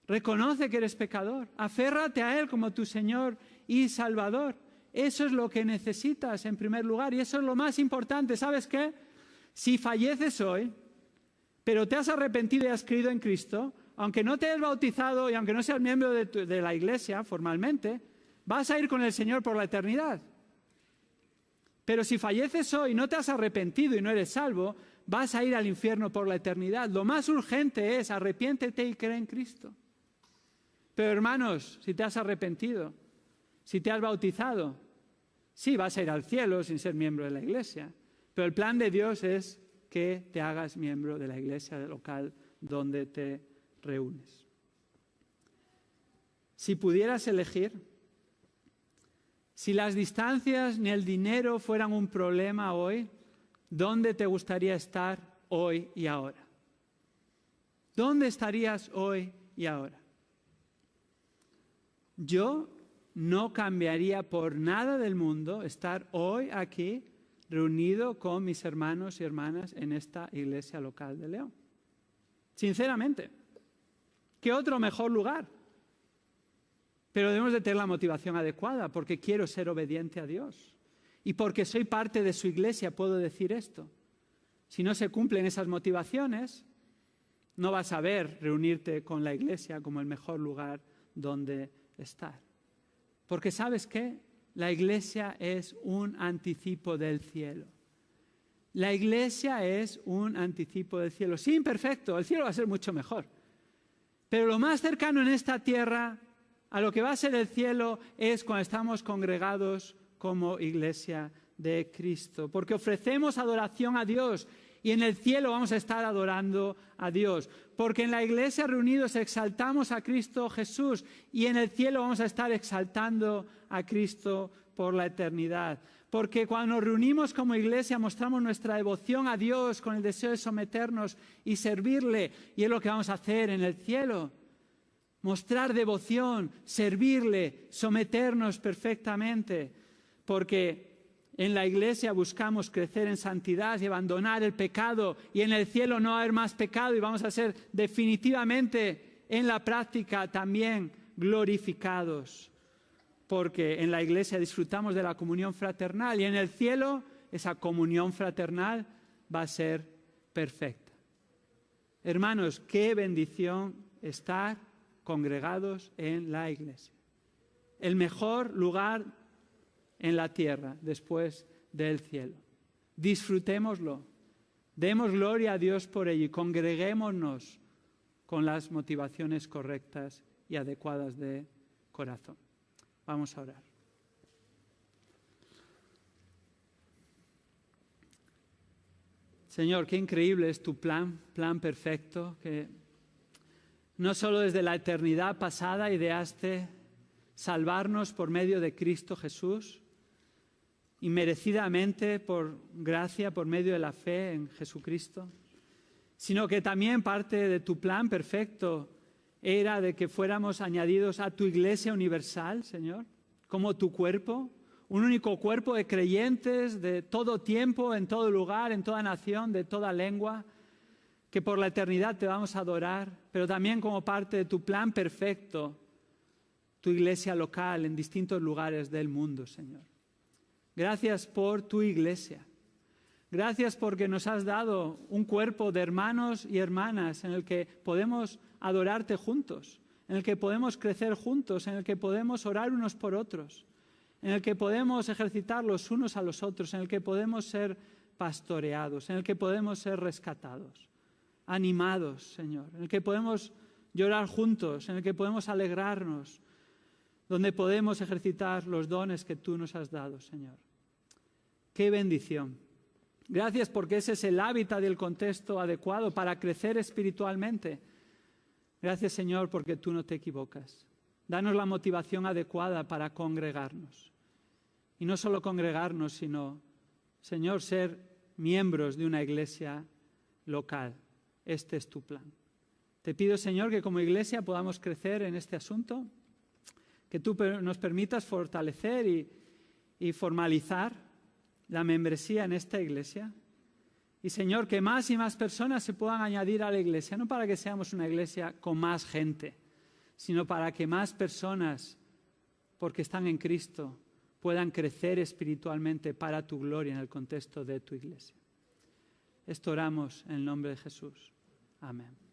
Reconoce que eres pecador. Aférrate a Él como tu Señor y Salvador. Eso es lo que necesitas en primer lugar y eso es lo más importante. ¿Sabes qué? Si falleces hoy, pero te has arrepentido y has creído en Cristo, aunque no te hayas bautizado y aunque no seas miembro de la iglesia formalmente, vas a ir con el Señor por la eternidad. Pero si falleces hoy y no te has arrepentido y no eres salvo, vas a ir al infierno por la eternidad. Lo más urgente es arrepiéntete y cree en Cristo. Pero hermanos, si te has arrepentido, si te has bautizado, sí vas a ir al cielo sin ser miembro de la iglesia. Pero el plan de Dios es que te hagas miembro de la iglesia local donde te reúnes. Si pudieras elegir, si las distancias ni el dinero fueran un problema hoy, ¿dónde te gustaría estar hoy y ahora? ¿Dónde estarías hoy y ahora? Yo no cambiaría por nada del mundo estar hoy aquí reunido con mis hermanos y hermanas en esta iglesia local de León. Sinceramente, ¿qué otro mejor lugar? Pero debemos de tener la motivación adecuada porque quiero ser obediente a Dios. Y porque soy parte de su iglesia puedo decir esto. Si no se cumplen esas motivaciones, no vas a ver reunirte con la iglesia como el mejor lugar donde estar. Porque ¿sabes qué? La iglesia es un anticipo del cielo. La iglesia es un anticipo del cielo. Sí, imperfecto, el cielo va a ser mucho mejor. Pero lo más cercano en esta tierra a lo que va a ser el cielo es cuando estamos congregados como iglesia de Cristo. Porque ofrecemos adoración a Dios y en el cielo vamos a estar adorando a Dios. Porque en la iglesia reunidos exaltamos a Cristo Jesús y en el cielo vamos a estar exaltando a Cristo por la eternidad. Porque cuando nos reunimos como iglesia mostramos nuestra devoción a Dios con el deseo de someternos y servirle. Y es lo que vamos a hacer en el cielo. Mostrar devoción, servirle, someternos perfectamente. Porque en la iglesia buscamos crecer en santidad y abandonar el pecado. Y en el cielo no va a haber más pecado y vamos a ser definitivamente en la práctica también glorificados. Porque en la iglesia disfrutamos de la comunión fraternal y en el cielo esa comunión fraternal va a ser perfecta. Hermanos, qué bendición estar congregados en la iglesia. El mejor lugar en la tierra después del cielo. Disfrutémoslo, demos gloria a Dios por ello y congreguémonos con las motivaciones correctas y adecuadas de corazón. Vamos a orar. Señor, qué increíble es tu plan perfecto, que no solo desde la eternidad pasada ideaste salvarnos por medio de Cristo Jesús, inmerecidamente por gracia, por medio de la fe en Jesucristo, sino que también parte de tu plan perfecto era de que fuéramos añadidos a tu iglesia universal, Señor, como tu cuerpo, un único cuerpo de creyentes de todo tiempo, en todo lugar, en toda nación, de toda lengua, que por la eternidad te vamos a adorar, pero también como parte de tu plan perfecto, tu iglesia local en distintos lugares del mundo, Señor. Gracias por tu iglesia. Gracias porque nos has dado un cuerpo de hermanos y hermanas en el que podemos adorarte juntos, en el que podemos crecer juntos, en el que podemos orar unos por otros, en el que podemos ejercitar los unos a los otros, en el que podemos ser pastoreados, en el que podemos ser rescatados, animados, Señor, en el que podemos llorar juntos, en el que podemos alegrarnos, donde podemos ejercitar los dones que tú nos has dado, Señor. ¡Qué bendición! Gracias porque ese es el hábitat y el contexto adecuado para crecer espiritualmente. Gracias, Señor, porque tú no te equivocas. Danos la motivación adecuada para congregarnos. Y no solo congregarnos, sino, Señor, ser miembros de una iglesia local. Este es tu plan. Te pido, Señor, que como iglesia podamos crecer en este asunto, que tú nos permitas fortalecer y formalizar la membresía en esta iglesia. Y, Señor, que más y más personas se puedan añadir a la iglesia, no para que seamos una iglesia con más gente, sino para que más personas, porque están en Cristo, puedan crecer espiritualmente para tu gloria en el contexto de tu iglesia. Esto oramos en el nombre de Jesús. Amén.